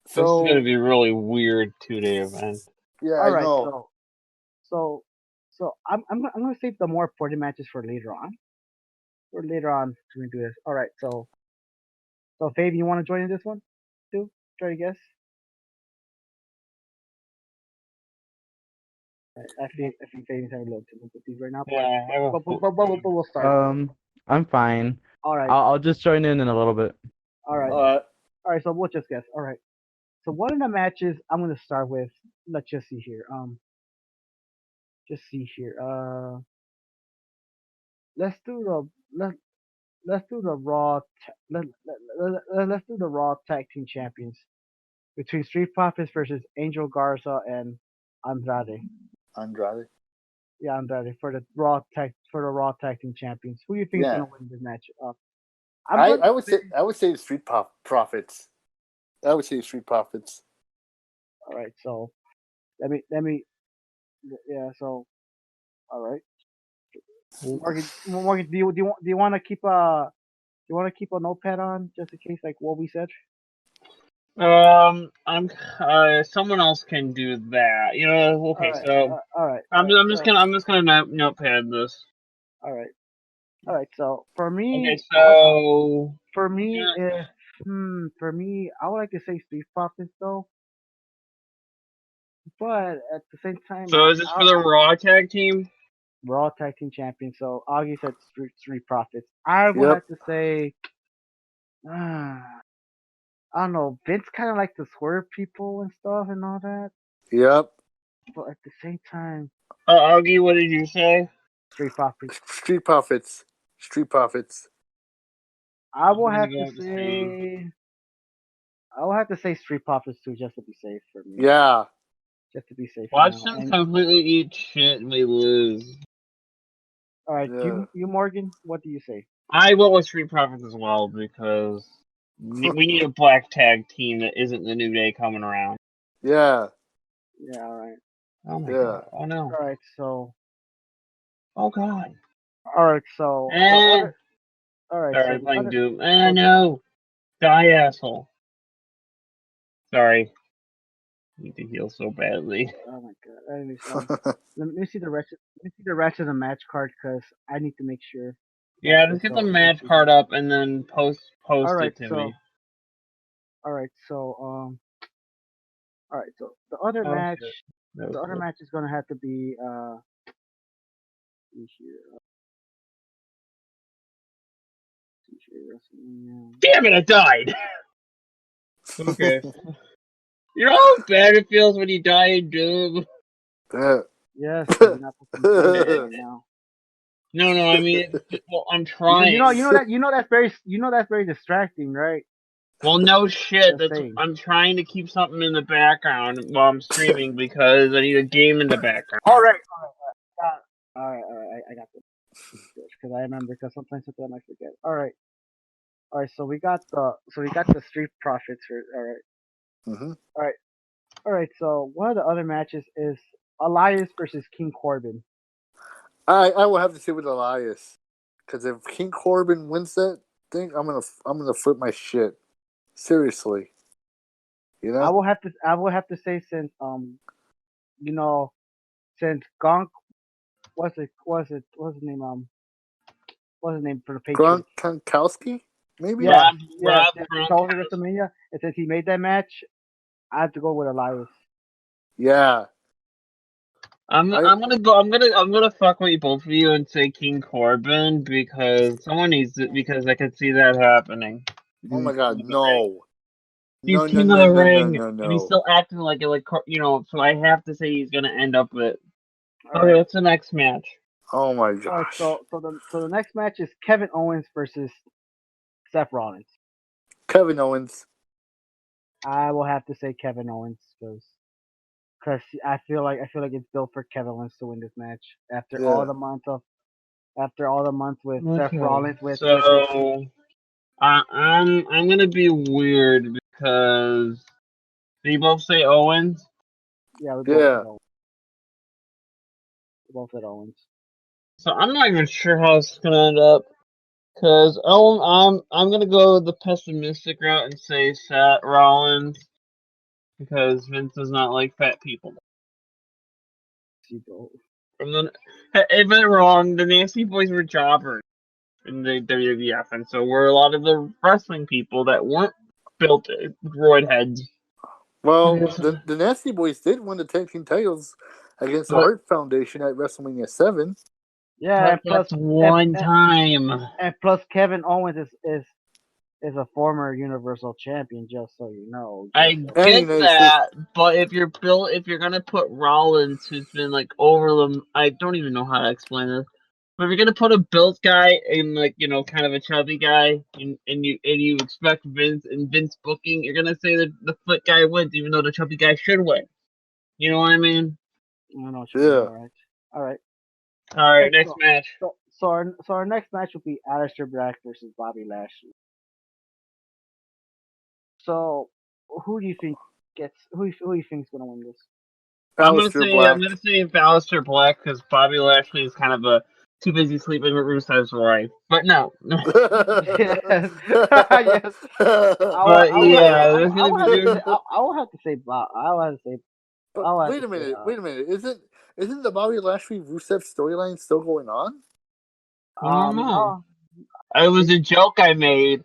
This is gonna So be a really weird 2-day event. yeah, All I right. know. So I'm going to save the more important matches for later on. For later on, we're going to do this. All right. So Fabian, you want to join in this one too? Try to guess. I think Fabian's having a little difficulties right now, but Yeah, I have a we'll start. I'm fine. All right. I'll just join in a little bit. All right. Uh, All right. So we'll just guess. All right. So one of the matches I'm going to start with. Let's just see here. Just see here. Let's do the let's do the Raw. Let's do the Raw Tag Team Champions between Street Profits versus Angel Garza and Andrade. Andrade. Yeah, Andrade for the Raw Tag Team Champions. Who do you think is Yeah. gonna win this match? I'm going I to would say. say Street Profits. I would say Street Profits. All right, so let me. Yeah, so all right. Morgan, do you want to keep a notepad on just in case, like what we said? I'm. Someone else can do that. Okay. All right, So all right, all I'm. right. I'm just gonna. I'm just gonna notepad this. All right. All right. So for Okay. me, So for me, yeah. if for me, I would like to say Street Profits though, but at the same time, So is this for the Raw tag team? Raw Tag Team Champions. So Augie said Street Profits. I will Yep. have to say, I don't know. Vince kind of likes to swerve people and stuff and all that, Yep. but at the same time, Augie, what did you say? Street Profits. Street Profits. Street Profits. I I'm will gonna have go to with the same. say. I will have to say Street Profits too, just to be safe for me. Yeah. Just to be safe for Watch now. them And completely eat shit and we lose. all right, Yeah. you Morgan, what do you say? I went with Street Profits as well because we need a black tag team that isn't the New Day coming around. Yeah. Yeah, all right, Oh my Yeah. god. Oh no. all right. So, Oh god. all right. So the Eh. other. All right. So Sorry, the playing other. Doom. So No. Die, asshole. Sorry. I need to heal so badly. oh my god. Anyways, let me see the rest. Let me see the rest of the match card because I need to make sure that Yeah, this just get the all is match actually card happening. up and then post All right. it to So. me. All right. So All right. So the other Oh match. shit. That was The other cool. match is gonna have to be let me see here. WrestleMania. Damn it, I died! Okay. You know how bad it feels when you die in Doom? Yeah. Yes, but you're not supposed to be playing that right now. No, I mean, well, I'm You trying. know that's very distracting, right? Well, no shit. Just saying. I'm trying to keep something in the background while I'm streaming because I need a game in the background. All right, all right. I got this because I remember because sometimes I forget. All right. So we got the Street Profits for all right, hmm all right, all right. So one of the other matches is Elias versus King Corbin. I will have to say with Elias, because if King Corbin wins that thing, I'm gonna flip my shit. Seriously, you know. I will have to say since you know since Gonk what's his name what's his name for the Patriots. Gronkowski, maybe. Yeah, Rob since he told Gronkowski. WrestleMania and since he made that match, I have to go with Elias. Yeah, I'm I. gonna go. I'm gonna fuck with both of you and say King Corbin because someone needs it because I can see that happening. Oh my He's king God, of the ring. no, He's no, no, king of no, the no, no, ring, no, and he's no. still acting like it, So I have to say he's gonna end up with. All Okay, right. what's the next match? Oh my All right. gosh, So the next match is Kevin Owens versus Seth Rollins. Kevin Owens. I will have to say Kevin Owens because I feel like it's built for Kevin Owens to win this match Yeah. after all the months with Seth Okay, Rollins with his so I'm gonna be weird because do you both say Owens? yeah we both said Yeah. Owens. We both said Owens. So I'm not even sure how it's gonna end up. Cause I'm gonna go the pessimistic route and say Seth Rollins because Vince does not like fat people. She go. From the if I'm wrong, the Nasty Boys were jobbers in the WWF, and so were a lot of the wrestling people that weren't built roid heads. Well, Yes. the Nasty Boys did win the tag team titles against the But Hart Foundation at WrestleMania 7. Yeah, and plus that's one time. and plus Kevin Owens is a former Universal Champion, just so you know. I And get United States. that, but if you're gonna put Rollins, who's been like over them, I don't even know how to explain this. But if you're gonna put a built guy in kind of a chubby guy, and you expect Vince booking, you're gonna say that the fit guy wins, even though the chubby guy should win. You know what I mean? I don't know what you mean. Yeah. All right. All right, next So, match. our next match will be Aleister Black versus Bobby Lashley. So, who do you think who do you think's gonna win this? Aleister I'm Black. gonna say Aleister Black because Bobby Lashley is kind of a too busy sleeping with Rusev's wife. But no. Yes, yes. But yeah, there's I gonna will be have to say dude. I will have to say Bob. I will have to say But I will have wait to a say minute, wait a minute. Isn't the Bobby Lashley Rusev storyline still going on? I don't know. no. It was a joke I made,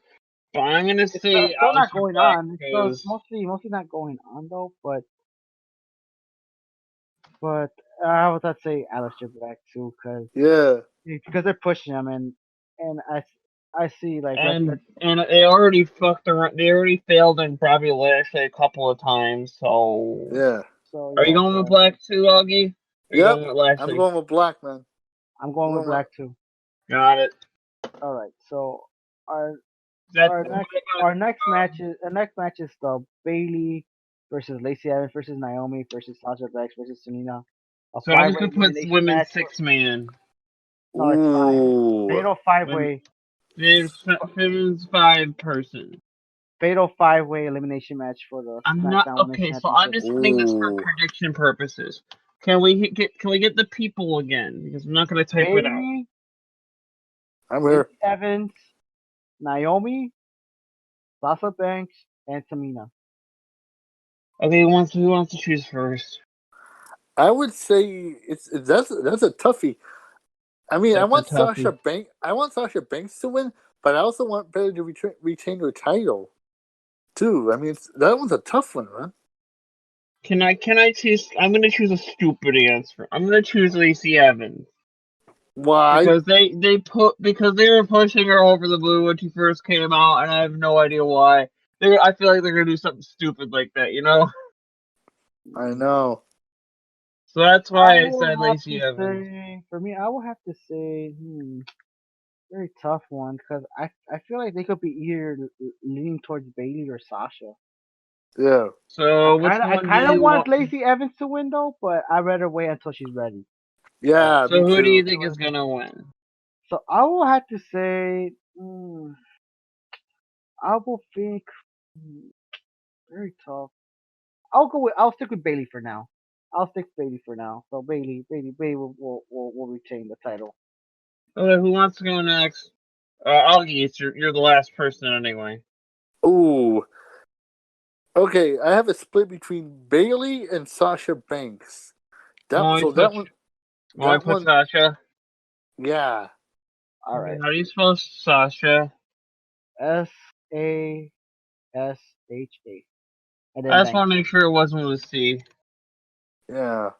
but I'm gonna It's say still not Aleister going Black on. It's still because mostly not going on though. But I would have to say Aleister Black too, Yeah. because they're pushing him, and I see like And they already fucked around. They already failed in probably Lashley a couple of times. So, Yeah. so are you yeah, going so with Black too, Augie? Are you Yep. going with I'm Lashley? going with Black, man. I'm going I'm with going with... Black too. Got it. All right, so our That. our What next about, our next match is the Bailey versus Lacey Evans versus Naomi versus Sasha Banks versus Tamina. A so I'm just five-way gonna put elimination women's match. 6-man. No, it's five. Ooh. Fatal five-way. There's women's 5-person. Fatal five-way elimination match for the I'm not SmackDown Women's okay. So I'm Championship. just putting this for Ooh. prediction purposes. Can we get the people again? Because I'm not gonna type it out. Bailey, I'm Lacey here. Evans, Naomi, Sasha Banks, and Tamina. Okay, who wants to choose first? I would say that's a toughie. I mean, I That's a want toughie. Sasha Banks to win, but I also want Bayley to retain her title too. I mean, that one's a tough one, man. Can I choose? I'm gonna choose a stupid answer. I'm gonna choose Lacey Evans Why? because because they were pushing her over the moon when she first came out, and I have no idea why. I feel like they're gonna do something stupid like that, you know. I know. So that's I why I will said have to Lacey Evans. say, for me, I will have to say, very tough one because I feel like they could be either leaning towards Bailey or Sasha. Yeah. So which I one do kind of you want want? Lacey Evans to win though, but I'd rather wait until she's ready. Yeah, So me who do you too. think is gonna win? So I will have to say, I will think very tough. I'll stick with Bailey for now. I'll stick with Bailey for now. So Bailey will retain the title. Okay, who wants to go next? Augie, you're the last person anyway. Ooh. Okay, I have a split between Bailey and Sasha Banks. Why don't we That put one, why don't we put Sasha? yeah. All Okay, right. how do you spell Sasha? SASHA, and then I just Banks. want to make sure it wasn't with a C. Yeah.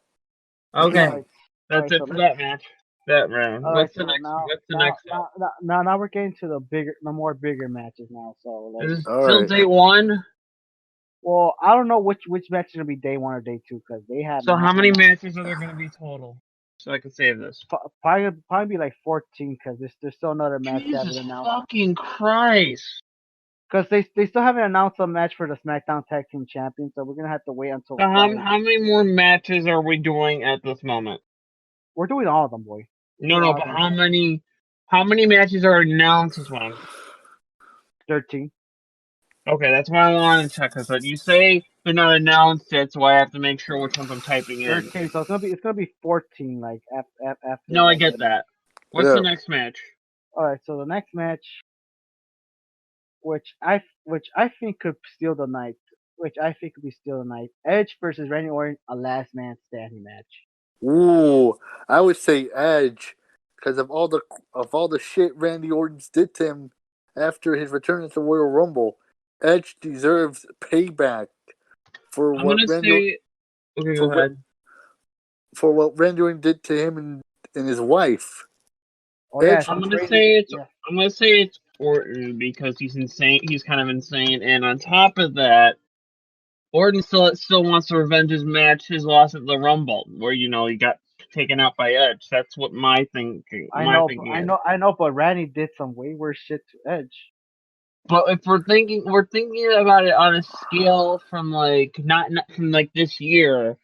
Okay, All right. All that's right. it So for let's. that match. That round. All right. What's the So next? What's the next one? now we're getting to the more bigger matches now. So Is let's. it All still right. day one? Well, I don't know which match is gonna be day one or day two because they have So how many matches are there going to be total? So I can save this. probably be like 14 because there's still another match they haven't Jesus announced. fucking Christ! Because they still haven't announced a match for the SmackDown Tag Team Champions, so we're gonna have to wait until So Friday. how many more matches are we doing at this moment? We're doing all of them, boy. No, but how many matches are announced this one? 13. Okay, that's why I wanted to check this. But you say they're not announced yet, so I have to make sure which ones I'm typing in. 13. So it's gonna be 14 like after No, I like get that. What's Yeah. the next match? all right. So the next match, which I think could steal the night, which I think could be steal the night. Edge versus Randy Orton, a last man standing match. Ooh. I would say Edge because of all the shit Randy Orton did to him after his return into Royal Rumble. Edge deserves payback for I'm what gonna say. Okay, go for ahead. for what Randy Orton did to him and his wife. Oh yeah, Edge. some I'm gonna crazy. say it's. Yeah. I'm gonna say it's Orton because he's insane. He's kind of insane, and on top of that, Orton still wants to revenge his loss at the Rumble, where he got taken out by Edge. That's what my thinking. I My know, thinking I is. know, I know, but Randy did some way worse shit to Edge. But if we're thinking about it on a scale from like not from like this year.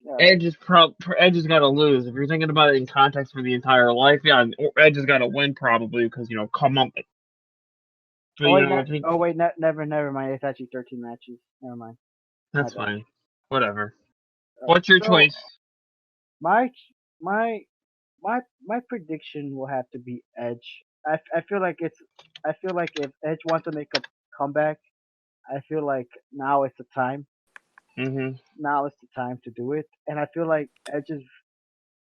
Yeah. Edge has got to lose. If you're thinking about it in context for the entire life, yeah, Edge has got to win probably because come up. But I think Oh wait, never mind. It's actually 13 matches. Never mind. that's My bad. fine. Whatever. Alright, What's your so choice? my my my prediction will have to be Edge. I feel like if Edge wants to make a comeback, I feel like now is the time. Mm-hmm. Now is the time to do it. And I feel like Edge is.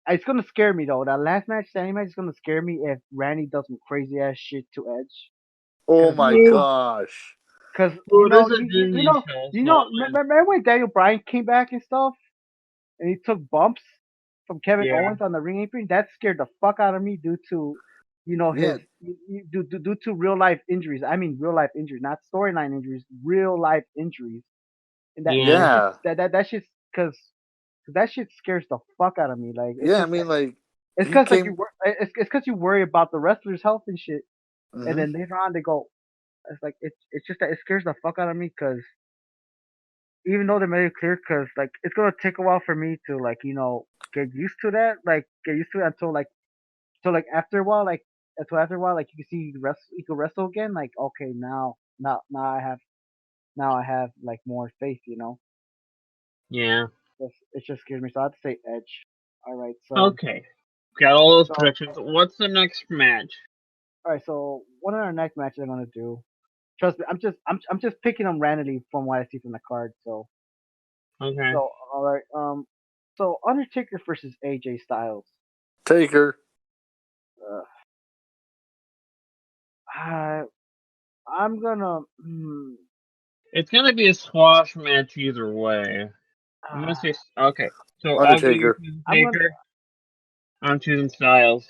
It's gonna scare me though. That last match, the match is gonna scare me if Randy does some crazy ass shit to Edge. Oh Cause my Well, gosh. Cause it is a Disney show, so remember when Daniel Bryan came back and stuff, and he took bumps. from Kevin Yeah. Owens on the ring apron, that scared the fuck out of me due to, Yeah. due to real life injuries. I mean, real life injuries, not storyline injuries, real life injuries. And Yeah. Yeah. that shit, because that shit scares the fuck out of me. Like it's Yeah, I just mean, like, it's he because like came. it's because you worry about the wrestler's health and shit, and Mhm. then later on they go, it's like it's just that it scares the fuck out of me because even though they made it clear, because like it's gonna take a while for me to like get used to that, like get used to it until like after a while, like until after a while, like you can see you can wrestle again. Like okay, now now I have like more faith, Yeah. It just scares me. So I have to say Edge. All right, so Okay. Got all those so predictions. What's the next match? all right, so one of our next matches I'm gonna do. Trust me, I'm just picking them randomly from what I see from the card. Okay. So all right, so Undertaker versus AJ Styles. Taker. Uh, I I'm gonna It's gonna be a squash match either way. I'm gonna uh, say okay. So Augie, you're Undertaker. choosing I'm gonna Taker. I'm choosing Styles.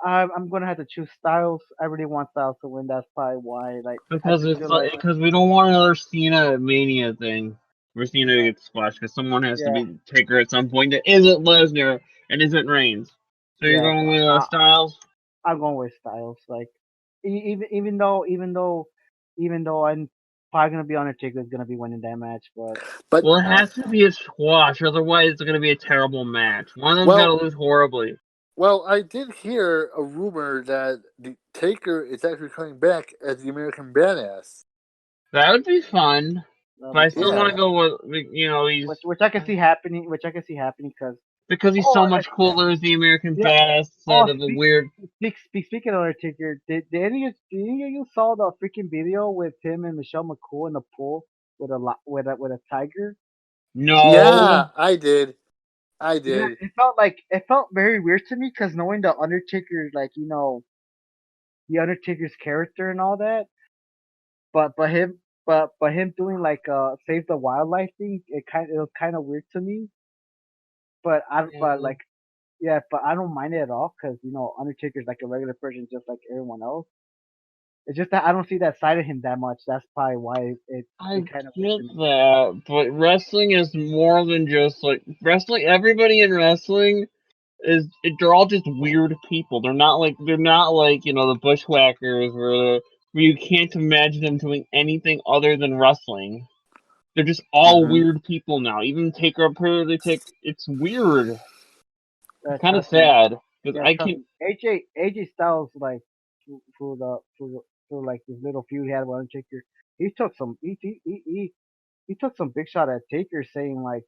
I'm gonna have to choose Styles. I really want Styles to win. That's probably why. Like I Because just it's feel like like because we don't want another Cena Mania thing where Cena gets squashed because someone has to yeah be Taker at some point that isn't Lesnar and isn't Reigns. So you're yeah. going with Styles. I'm going with Styles. Like even though I'm probably gonna be Undertaker's gonna be winning that match, but But, Well, it has to be a squash, otherwise it's gonna be a terrible match. One of them's gotta well, lose horribly. I did hear a rumor that the Taker is actually coming back as the American Badass. That would be fun, that'll but be I still fun. want Yeah. to go with he's Which I can see happening. Which I can see happening because because he's oh so much cooler as the American yeah. Badass instead Oh, of a weird. speaking of Undertaker, did any of you saw the freaking video with him and Michelle McCool in the pool with with a tiger? No, Yeah, I did. I Yeah, did. it felt very weird to me because knowing the Undertaker, like the Undertaker's character and all that, but him but him doing like save the wildlife thing, it was kind of weird to me. But yeah, like yeah, but I don't mind it at all because Undertaker's like a regular person just like everyone else. It's just that I don't see that side of him that much. That's probably why I it kind of weird get to me. that, but wrestling is more than just like wrestling. Everybody in wrestling they're all just weird people. They're not like the Bushwhackers where you can't imagine them doing anything other than wrestling. They're just all Hmm. weird people now. Even Taker apparently take it's weird. It's kind of Trust me. sad because Yeah, I trust can. me. AJ Styles like through like this little feud he had with Undertaker. He took some he took some big shot at Taker, saying like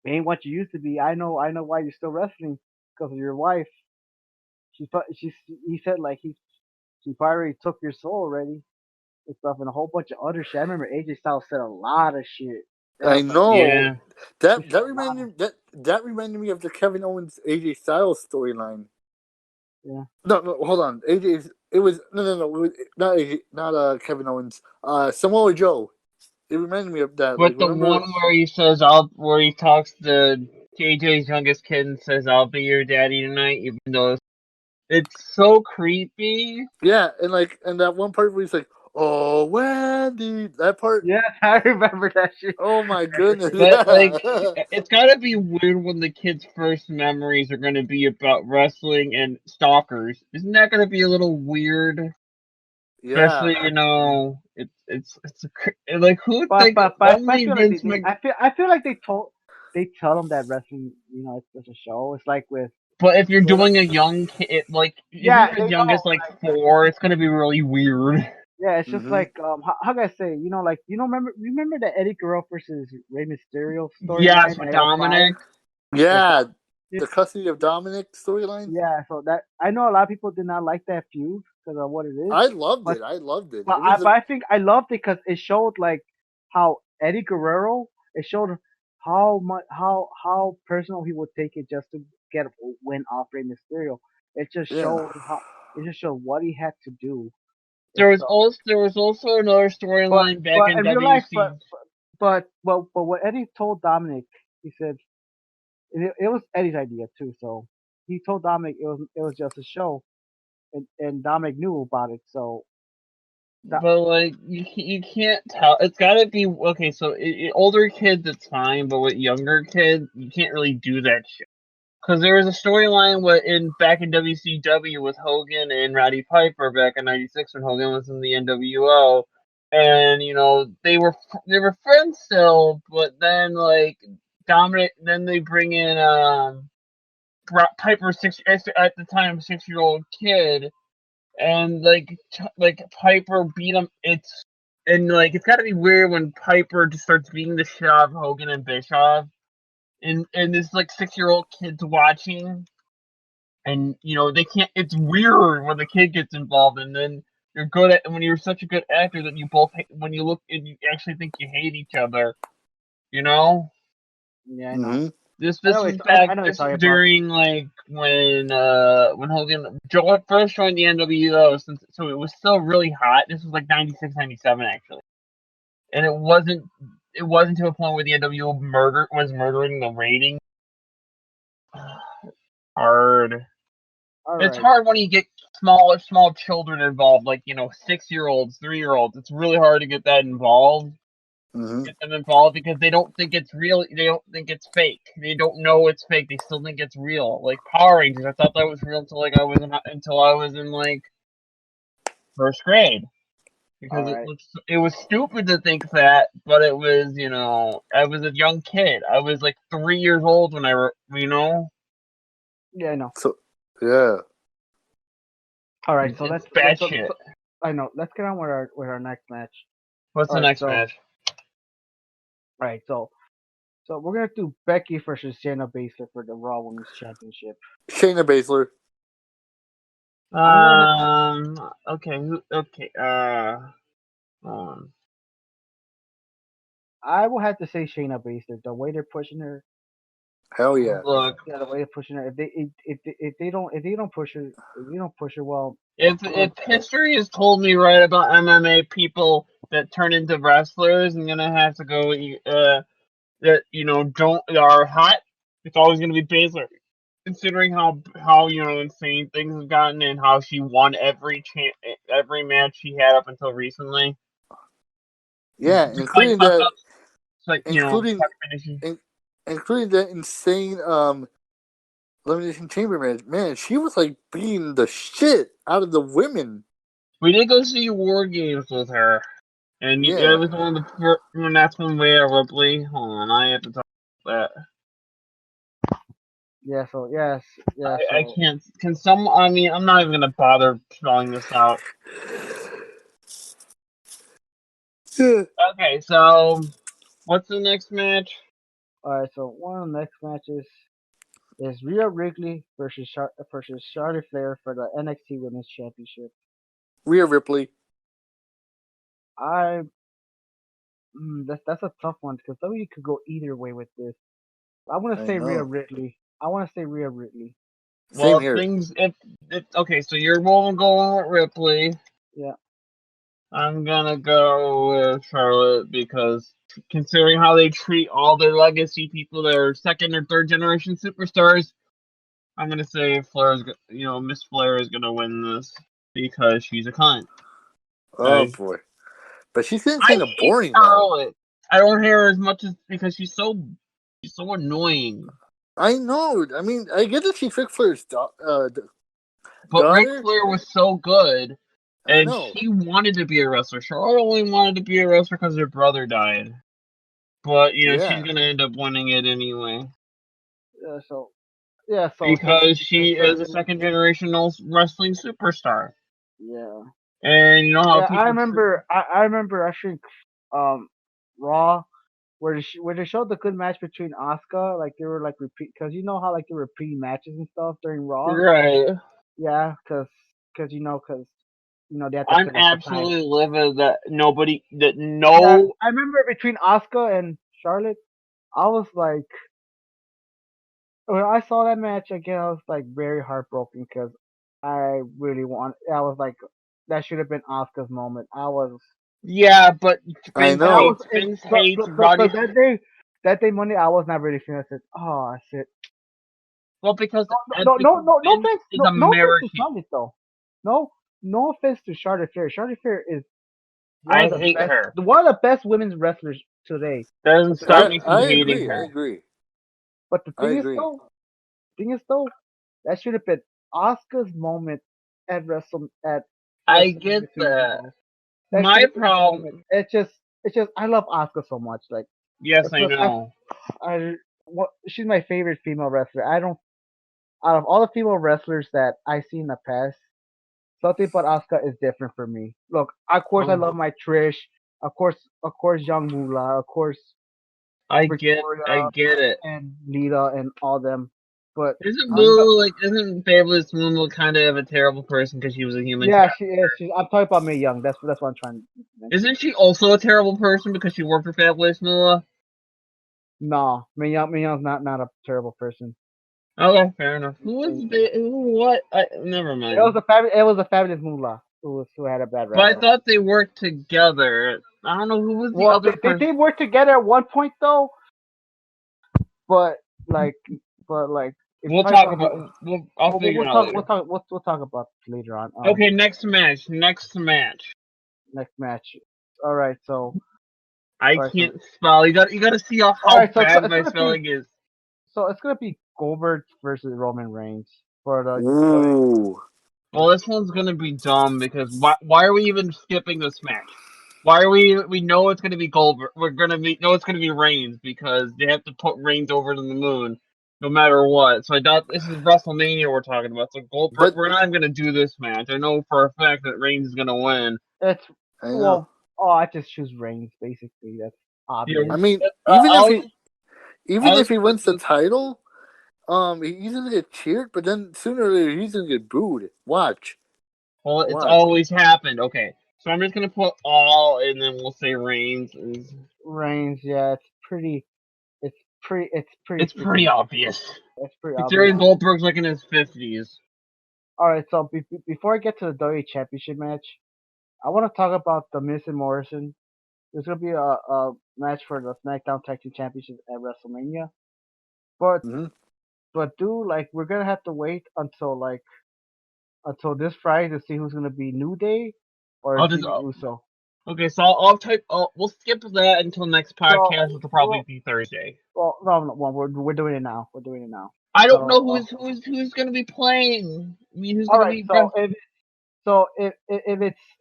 ain't what you used to be. I know why you're still wrestling because of your wife. He said like she probably already took your soul already and stuff and a whole bunch of other shit. I remember AJ Styles said a lot of shit. Yeah, I I was like, know Yeah, he said that a lot of reminded me of the Kevin Owens AJ Styles storyline. yeah. No, hold on. AJ, it was no, it was not AJ, not Kevin Owens. Samoa Joe. It reminded me of that. Like, but the one remember? where he talks to JJ's youngest kid and says I'll be your daddy tonight, even though it's so creepy. Yeah, and that one part where he's like, "Oh, Wendy," that part. Yeah, I remember that shit. Oh my goodness, But like, yeah, it's gotta be weird when the kid's first memories are gonna be about wrestling and stalkers. Isn't that gonna be a little weird? yeah. Especially, like who would think But I only feel like Vince Mc. I feel like they tell them that wrestling, it's just a show. It's like with But if you're with doing a young kid, like if yeah, you're as they young know as like like 4, it's gonna be really weird. yeah, it's just Hmm. like how can I say, like remember the Eddie Guerrero versus Rey Mysterio storyline Yes, with in '05? Dominic. Yeah, Yeah, yeah, the custody of Dominic storyline. yeah. So that I know a lot of people did not like that feud because of what it is, I loved but it. I loved it. It was But I think I loved it because it showed like how Eddie Guerrero. It showed how much how personal he would take it just to get a win off Rey Mysterio. It just yeah. showed how it just showed what he had to do and There was stuff. also there was also another storyline back But in in real life, WC. but what Eddie told Dominic, he said it was Eddie's idea too. So he told Dominic it was just a show, and Dominic knew about it. So But like you can't tell. It's got to be okay. So older kids, it's fine, but with younger kids, you can't really do that shit. Because there was a storyline back in WCW with Hogan and Roddy Piper back in '96 when Hogan was in the NWO, and they were friends still, but then like Dominic, then they bring in Piper at the time 6-year-old kid, and like Piper beat him. It's got to be weird when Piper just starts beating the shit out of Hogan and Bischoff, and this like 6-year-old kid's watching, and they can't. It's weird when the kid gets involved, and then you're good at when you're such a good actor that you both when you look and you actually think you hate each other. You know. yeah, I know. This I know. is I back. know. What you're This is talking about. during like when Hogan first joined the NWO, so it was still really hot. This was like 96, 97 actually, and it wasn't to a point where the NWO was murdering the rating. Hard. All It's right. hard when you get small children involved, like 6-year-olds, 3-year-olds. It's really hard to get that involved. Get them involved because they don't think it's real. They don't think it's fake. They don't know it's fake. They still think it's real. Like Power Rangers, I thought that was real until I was in like first grade All because right. it was stupid to think that, but it was I was a young kid. I was like 3 years old when Yeah, I know. So, yeah. All right. So it's let's. bad shit. I know. Let's get on with our next match. What's All the right. next So. match? All right. So we're gonna do Becky versus Shayna Baszler for the Raw Women's Championship. Shayna Baszler. Okay. Okay. I will have to say Shayna Baszler. The way they're pushing her. Hell yeah. Look, Yeah, the way they're pushing her. If they don't push her well. if history has told me right about MMA people that turn into wrestlers, I'm gonna have to go. That don't are hot. It's always gonna be Baszler, considering how insane things have gotten and how she won every match she had up until recently. Yeah, Despite including fuck that, ups, like including fuck finishes. including that insane elimination chamber match. Man, she was like beating the shit out of the women. We did go see War Games with her. And it Yeah. was one of the first, when that's when Rhea Ripley. Hold on, I have to talk about that. Yeah. So yes. Yeah. I So can't. Can some? I mean, I'm not even gonna bother spelling this out. Yeah. Okay, so what's the next match? all right. So one of the next matches is Rhea Ripley versus Charlotte Flair for the NXT Women's Championship. Rhea Ripley. I that's a tough one because W could go either way with this. I want to I say Rhea know. Ripley. I want to say Rhea Ripley. Same Well, here. if okay, so you're going with Ripley. Yeah. I'm gonna go with Charlotte because considering how they treat all their legacy people that are second or third generation superstars, I'm gonna say Miss Flair is gonna win this because she's a cunt. Oh boy. But she's getting I kind of hate boring now. Charlotte. I don't hear her as much as because she's so annoying. I know. I mean, I get that she's Ric Flair's But Ric daughter. Flair was so good, I and know. she wanted to be a wrestler. Charlotte only wanted to be a wrestler because her brother died. But she's Yeah. gonna end up winning it anyway Yeah. So yeah. So since because since she her is a second generational wrestling superstar. yeah. And you know how Yeah, I people treat. remember. I remember actually, Raw, where they showed the good match between Asuka, like they were like repeat, because you know how like they were repeating matches and stuff during Raw. Right. Yeah, because they had to I'm fill up the time. absolutely livid that Yeah, no. I remember between Asuka and Charlotte, I was like, when I saw that match again, I was like very heartbroken because I really want. I was like, that should have been Asuka's moment. I was. Yeah, but I And I was, know. Vince but, hates but, but, Roddy. but that day, that day Monday, I was not really feeling. I said, "Oh, I said, Well, because no Vince offense, is no offense to American. Charlotte though. No offense to Charlotte Flair. Charlotte Flair is I hate her. one of the best women's wrestlers today. Doesn't But the stop thing, me from I hating agree. I her. agree. but the I thing is agree. that should have been Asuka's moment at I WrestleMania get 2 years that. ago. That should My have been her problem. moment. It's just I love Asuka so much. Like Yes, it's I just, know. she's my favorite female wrestler. I don't out of all the female wrestlers that I see in the past, something about Asuka is different for me. Look, of course I love my Trish, of course Young Moolah, of course I Victoria get it. and Lita and all them. But Isn't Asuka, Lulu isn't Fabulous Lulu kind of a terrible person because she was a human yeah, trafficker? she is. I'm talking about Mae Young. That's what I'm trying to mention. Isn't she also a terrible person because she worked for Fabulous Moolah? No, Mae Young's not a terrible person. Okay, fair enough. What? Never mind. It was a fabulous Moolah who had a bad But I rap. thought they worked together. I don't know who was the Well, other they person. did work together at one point though, but like, if We'll I talk about. I'll figure it out later. we'll talk about this later on. Okay, next match. Next match. Next match. All right, so I all right, so can't spell. You got to see how all right, so bad it's my gonna be spelling is. Goldberg versus Roman Reigns for the Ooh. Well, this one's gonna be dumb because why are we even skipping this match? Why are we know it's gonna be Goldberg? Know it's gonna be Reigns because they have to put Reigns over to the moon, no matter what. So I doubt this is WrestleMania we're talking about. So Goldberg, But we're not even gonna do this match. I know for a fact that Reigns is gonna win. it's I know. well, oh, I just choose Reigns basically. That's obvious. Yeah, I mean, I'll, even I'll if he wins the title, he's gonna get cheered, but then sooner or later he's gonna get booed. Watch. well, it's Watch. always happened. Okay, so I'm just gonna put all, and then we'll say Reigns. Reigns, yeah, it's It's pretty obvious. it's pretty Considering obvious. Goldberg's like in his 50s. All right, so before I get to the WWE Championship match, I want to talk about the Miz and Morrison. There's gonna be a match for the SmackDown Tag Team Championship at WrestleMania, but hmm dude, like we're gonna have to wait until this Friday to see who's gonna be New Day or I'll just Jimmy Uso. okay. So I'll type. We'll skip that until next So, podcast, which will probably be Thursday. no, we're doing it now. We're doing it now. I don't know So, who's gonna be playing. I mean, who's all gonna right. be?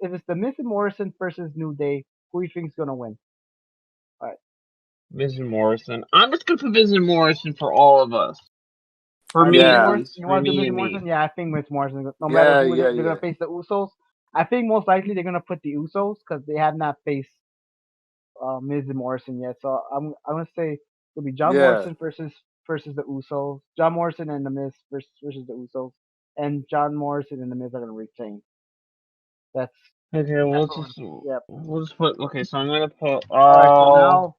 If it's the Miz and Morrison versus New Day, who do you think is gonna win? All right. Miz and Morrison. I'm just gonna put Miz and Morrison for all of us. For All right, me, Miz and at Yeah. Morrison. least. You For want to do me Miz and and me. Morrison? Yeah, I think Miz Morrison. No matter Yeah, who yeah, they're yeah. gonna face the Usos. I think most likely they're gonna put the Usos because they have not faced Miz and Morrison yet. So I'm gonna say it'll be John Yeah. Morrison versus the Usos. John Morrison and the Miz versus the Usos, and John Morrison and the Miz are gonna retain. That's Okay, that's what yep. we'll just put. Okay, so I'm gonna put All right. So all.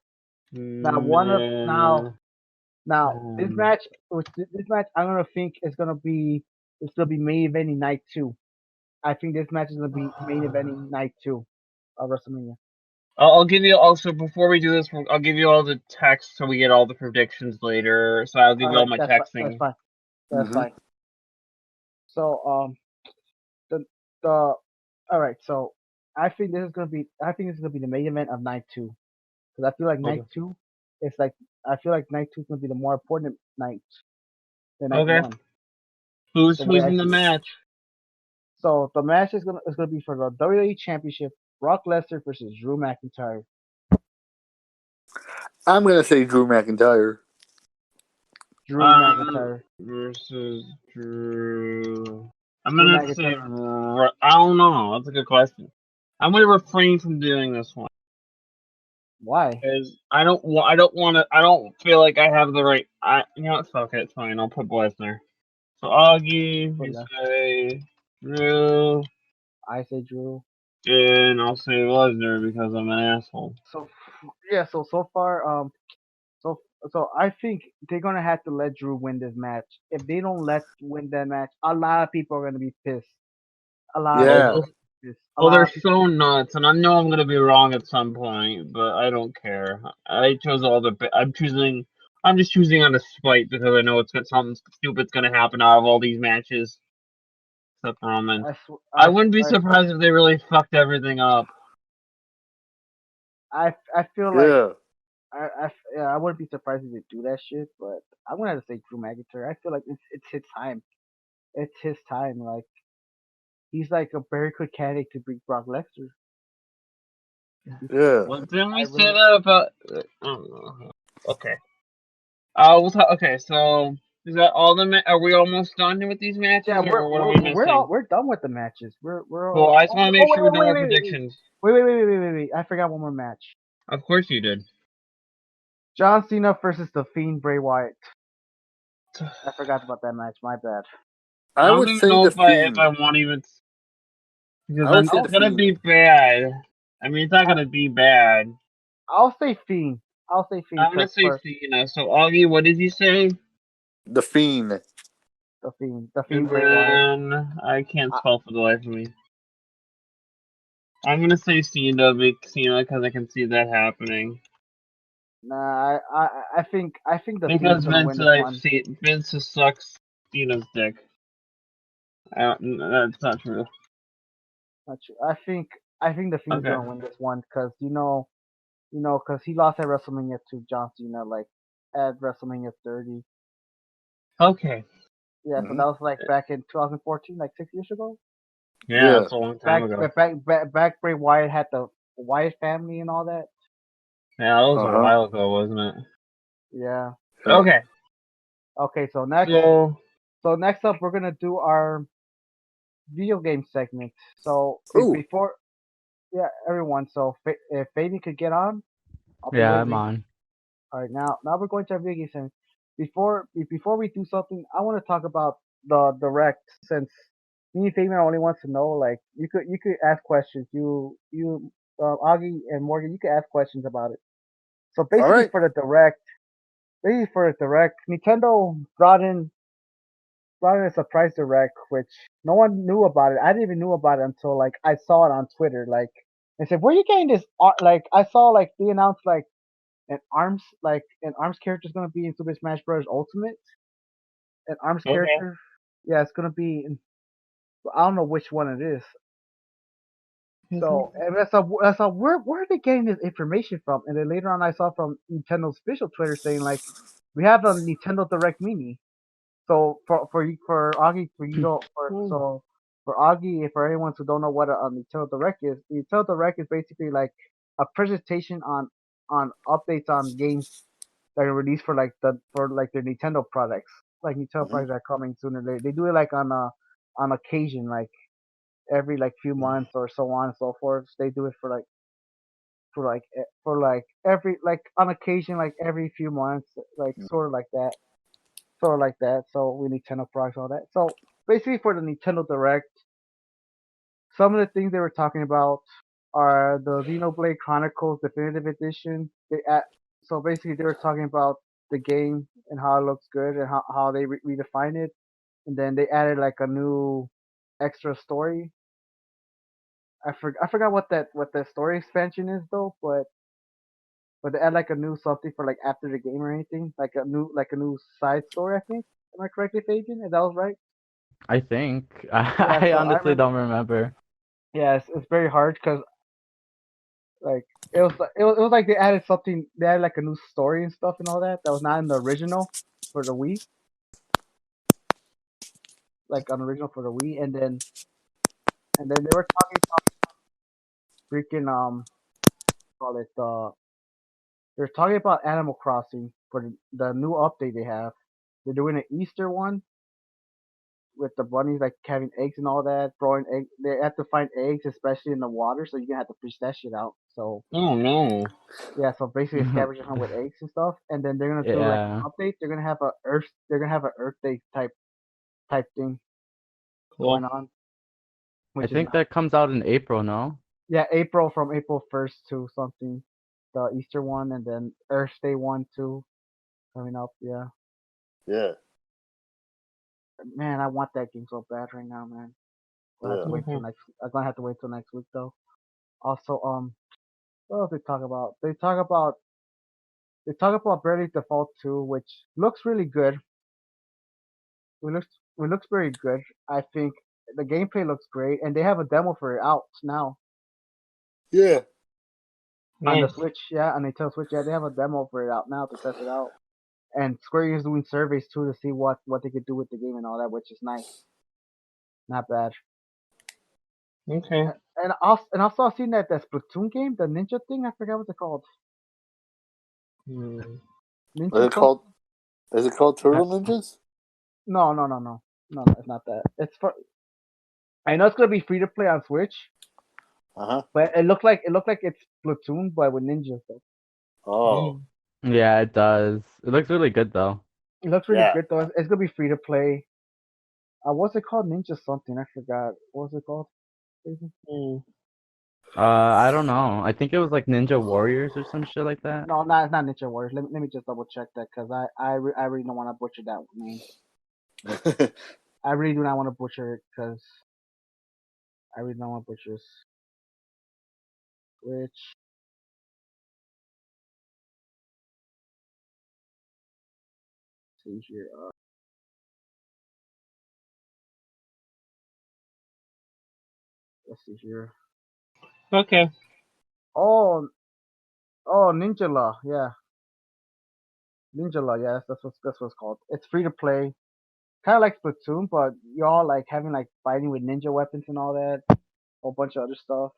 now one of Miz, this match I'm gonna think is gonna be main eventing night 2. I think this match is gonna be main eventing night 2 of WrestleMania. I'll give you also before we do this. I'll give you all the text so we get all the predictions later. So I'll give All you all right, my that's texting. fine. That's hmm fine. So the all right. So I think this is gonna be the main event of night 2 because I feel like Okay. night 2 is like I feel like night 2 is gonna be the more important night than night Okay. 1. Who's The way I in the see it. match? So the match is gonna be for the WWE Championship: Brock Lesnar versus Drew McIntyre. I'm gonna say Drew McIntyre. Drew McIntyre. Versus Drew. I'm Drew gonna say. McIntyre. I don't know. That's a good question. I'm gonna refrain from doing this one Why? because I don't want to. I don't feel like I have the right. You know what? Fuck it. It's fine. I'll put Lesnar. So Augie, Put you left. say Drew, I say Drew. and I'll say Lesnar because I'm an asshole. So yeah. So far so I think they're gonna have to let Drew win this match. If they don't win that match, a lot of people are gonna be pissed. A lot of Yeah. people. It's Well, they're allowed. so nuts, and I know I'm gonna be wrong at some point, but I don't care. I chose all the. I'm choosing. I'm just choosing out of spite because I know something stupid's gonna happen out of all these matches. Except Roman. I wouldn't be surprised if they really fucked everything up. I feel like Yeah. yeah, I wouldn't be surprised if they do that shit, but I'm gonna have to say Drew McIntyre. I feel like it's his time. It's his time. Like he's like a very good candidate to beat Brock Lesnar. Yeah. Well, didn't I we say really, that about? I don't know. Okay. Okay. So is that all are we almost done with these yeah, matches, or what are we missing? we're done with the matches. We're all. Well, I just want to make sure we're done Wait, with wait, wait, predictions. wait. I forgot one more match. Of course you did. John Cena versus the Fiend Bray Wyatt. I forgot about that match. My bad. I I don't would even say know the if I Fiend. want to even because I would then say it's the gonna Fiend. be bad. I mean, it's not I, gonna be bad. I'll say Fiend. I'll say Fiend I'm gonna because say for Cena. So Augie, what did you say? The Fiend. The And Fiend Bray Wyatt. then I can't I, spell for the life of me. I'm gonna say Cena because I can see that happening. I think the Fiend's Because gonna win this one. Vince just sucks Cena's dick. That's not true. Not sure. I think the Fiend's Okay. gonna win this one because because he lost at WrestleMania to John Cena like at WrestleMania 30. Okay. Yeah, so Hmm. that was like back in 2014, like 6 years ago. Yeah, Yeah. that's a long time ago. Back Bray Wyatt had the Wyatt family and all that. Yeah, that was a Uh-huh. while ago, wasn't it? Yeah. Yeah. Okay. Okay, So next up we're gonna do our video game segment. So Ooh. before yeah, everyone. So if Fabian could get on, I'll be Yeah, I'm waiting. on. All right, now we're going to our video game segment. Before we do something, I want to talk about the direct since me and Fabian are only wants to know. Like you could ask questions. Augie and Morgan, you could ask questions about it. So All right. basically for the direct, Nintendo brought in a surprise direct, which no one knew about it. I didn't even knew about it until like I saw it on Twitter. Like they said, "Where are you getting this?" Like I saw like they announced like an arms character is gonna be in Super Smash Bros. Ultimate. An arms okay. character, yeah, it's gonna be. I don't know which one it is. So and that's a where are they getting this information from? And then later on, I saw from Nintendo's official Twitter saying like, we have a Nintendo Direct Mini. So for Augie for you don't for so for Augie for anyone who don't know what a Nintendo Direct is, Nintendo Direct is basically like a presentation on updates on games that are released for like their Nintendo products, like Nintendo Hmm. products that are coming sooner. They do it like on occasion, like every like few months or so on and so forth. They do it for like every like on occasion, like every few months, like sort of like that. So we Nintendo products, all that. So basically for the Nintendo Direct, some of the things they were talking about are the Xenoblade Chronicles Definitive Edition. So basically they were talking about the game and how it looks good and how they redefine it, and then they added like a new extra story. I forgot what that story expansion is though, but they add like a new something for like after the game or anything, like a new side story. I think. Am I correctly, Fabian? Is that was right? I think. Yeah. I So I honestly remember. don't remember. Yeah, it's very hard because like it was like they added something. They added like a new story and stuff and all that that was not in the original for the Wii, like on original for the Wii, and then they were talking about freaking call it they're talking about Animal Crossing for the new update they have. They're doing an Easter one with the bunnies like having eggs and all that, throwing egg. They have to find eggs, especially in the water, so you're gonna have to fish that shit out. So Oh no. yeah, so basically a scavenger hunt with eggs and stuff, and then they're gonna do like Yeah, an update. They're gonna have a Earth Day type thing going Cool. on, I which is think not that comes out in April, no? yeah April 1st to something, the Easter one, and then Earth Day one too coming up. Yeah, Yeah. man, I want that game so bad right now, man. We'll have to Yeah. wait till Mhm. next. I'm gonna have to wait till next week though. Also, what else they talk about? They talk about Bravely Default 2, which looks really good. It looks very good. I think the gameplay looks great, and they have a demo for it out now Yeah. on the Nice. Switch. Yeah, on Nintendo Switch. Yeah, they have a demo for it out now to test it out. And Square Enix is doing surveys too to see what they could do with the game and all that, which is nice. Not bad. Okay. And also I've seen that Splatoon game, the ninja thing. I forgot what it's called. Hmm. Is Ninja it something. called? Is it called Turtle Ninjas? No, no, no, no, no, no. It's not that. It's for. I know it's gonna be free to play on Switch, Uh huh. but it looked like it's Splatoon, but with ninjas. Though. Oh. Mm. Yeah, it does. It looks really good though. It looks really Yeah. good though. It's gonna be free to play. What's it called? Ninja something. I forgot. What was it called? Mm. I don't know. I think it was like Ninja Warriors or some shit like that. No, it's not Ninja Warriors. Let me just double check that because I really don't want to butcher that name. I really do not want to butcher it because I really don't want to butcher Switch. See here. Let's see here. Okay. Oh, Ninja Law. Yeah, Ninja Law. Yeah, that's what it's called. It's free to play. Kind of like Splatoon, but you're all like having like fighting with ninja weapons and all that. A whole bunch of other stuff,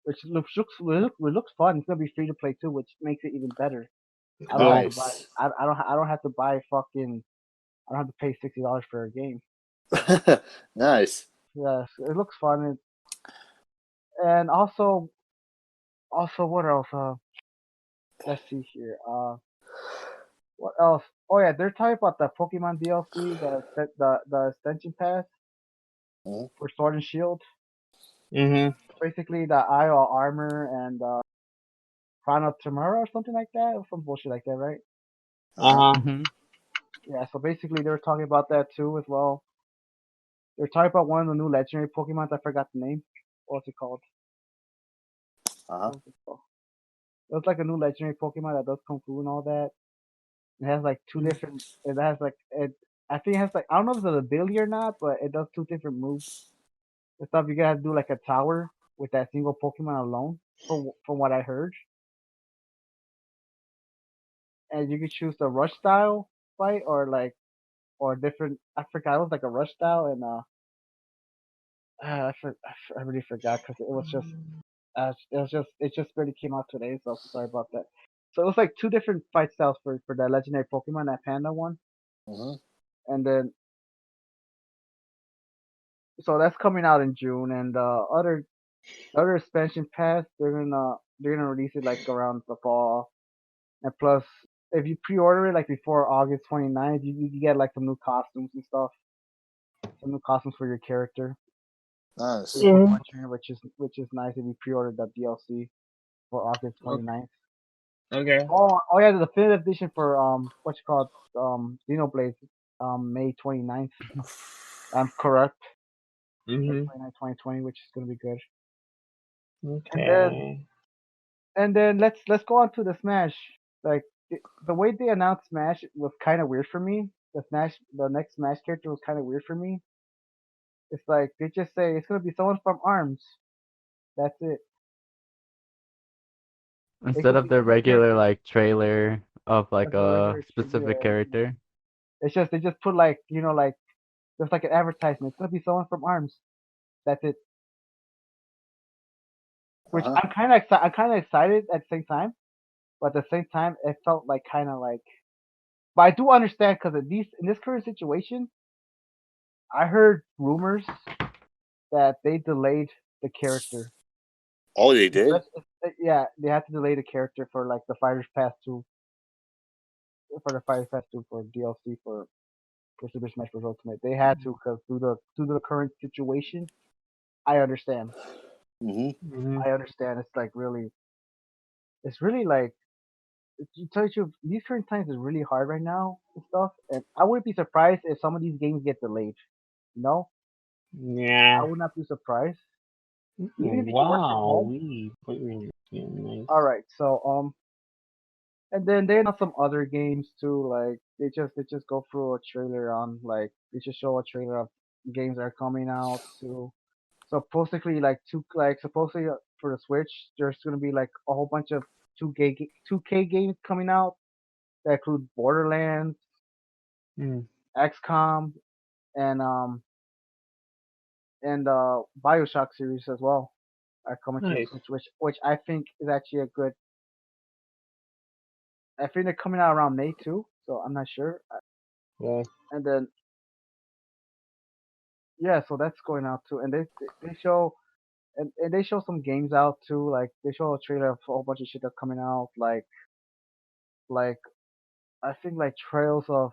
which looks fun. It's gonna be free to play too, which makes it even better. I don't have Good. to buy. Nice. I don't have to buy fucking. I don't have to pay $60 for a game. Nice. Yes, it looks fun, and also what else? Let's see here. What else? Oh yeah, they're talking about the Pokemon DLC, the extension pass Mhm. for Sword and Shield. Mhm. Basically, the IO armor and Crown of Tamara or something like that, or some bullshit like that, right? Uh huh. Uh huh. Hmm. Yeah. So basically, they were talking about that too as well. They're talking about one of the new legendary Pokemon. I forgot the name. What's it called? Uh huh. What's it called? It was like a new legendary Pokemon that does Kung Fu and all that. It has like two different. It has like it. I think it has like I don't know if it's an ability or not, but it does two different moves and stuff. You gotta do like a tower with that single Pokemon alone, from what I heard. And you can choose the rush style fight or different. I forgot it was like a rush style and I really forgot because it just barely came out today, so sorry about that. So it was like two different fight styles for that legendary Pokemon, that Panda one, Mhm. and then so that's coming out in June, and other expansion pass they're gonna release it like around the fall, and plus if you pre-order it like before August 29th, you get like some new costumes and stuff, some new costumes for your character, for Nice. your Mhm. Pokemon trainer, which is nice if you pre-order the DLC for August 29th. Okay. Oh yeah, the definitive edition for what you call Xenoblade May 29th. I'm correct. May Mhm. 29th, 2020, which is gonna be good. And then Okay. let's go on to the Smash. Like the way they announced Smash was kind of weird for me. The next Smash character was kind of weird for me. It's like they just say it's gonna be someone from Arms. That's it. It Instead could of be the any regular character, like trailer of like like a a regular. specific Yeah. character. It's just they just put like like just like an advertisement. It's gonna be someone from Arms. That's it. Uh Which huh. I'm kind of excited at the same time, but at the same time it felt like kind of like. But I do understand because in this current situation, I heard rumors that they delayed the character. Oh, they did. Yeah, they had to delay the character for like the Fighters Pass 2 for the Fighters Pass 2 for DLC for Super Smash Bros. Ultimate. They had to because due to the current situation, I understand. Mhm. Mhm. I understand. It's really like to tell you, the truth, these current times is really hard right now and stuff. And I wouldn't be surprised if some of these games get delayed. You know, Yeah. I would not be surprised. Even if you work from Wow. home. Nice. All right, so and then they announced some other games too. Like they just go through a trailer on like they just show a trailer of games that are coming out too. So supposedly supposedly for the Switch, there's gonna be like a whole bunch of 2K games coming out that include Borderlands, Mm. XCOM, and BioShock series as well are coming to the Nice. Switch, which I think is actually a good. I think they're coming out around May too, so I'm not sure. Yeah. And then yeah, so that's going out too, and they show and they show some games out too. Like they show a trailer of a whole bunch of shit that's coming out. Like I think like Trails of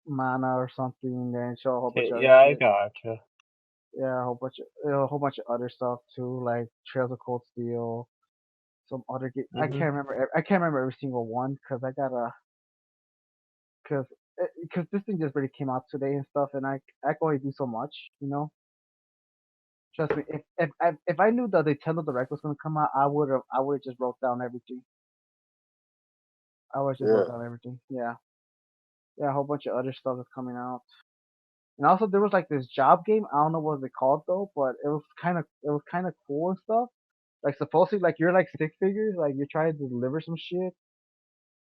Mana or something. And then show a whole bunch Okay, of other yeah, I shit. gotcha. Yeah, a whole bunch of other stuff too, like Trails of Cold Steel. Some other game. I Mhm. can't remember. I can't remember every single one because I gotta because this thing just really came out today and stuff, and I can only do so much, you know. Trust me, if I knew the Nintendo Direct was gonna come out, I would have just wrote down everything. I would have just Yeah. wrote down everything. Yeah, yeah, a whole bunch of other stuff is coming out. And also there was like this job game. I don't know what it called though, but it was kind of cool and stuff. Like supposedly like you're like stick figures, like you're trying to deliver some shit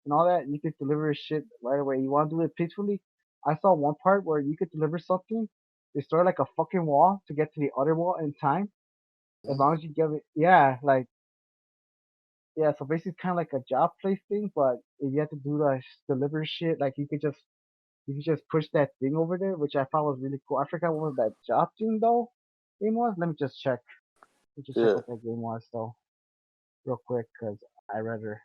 and all that. And you could deliver shit right away. You want to do it peacefully? I saw one part where you could deliver something, destroy like a fucking wall to get to the other wall in time. As long as you give it, yeah, like yeah. So basically, it's kind of like a job place thing, but if you have to do the deliver shit, like you could just push that thing over there, which I thought was really cool. I forgot what that job thing though game was. Let me just check. Let me just check Yeah. what that game was though, real quick, cause I rather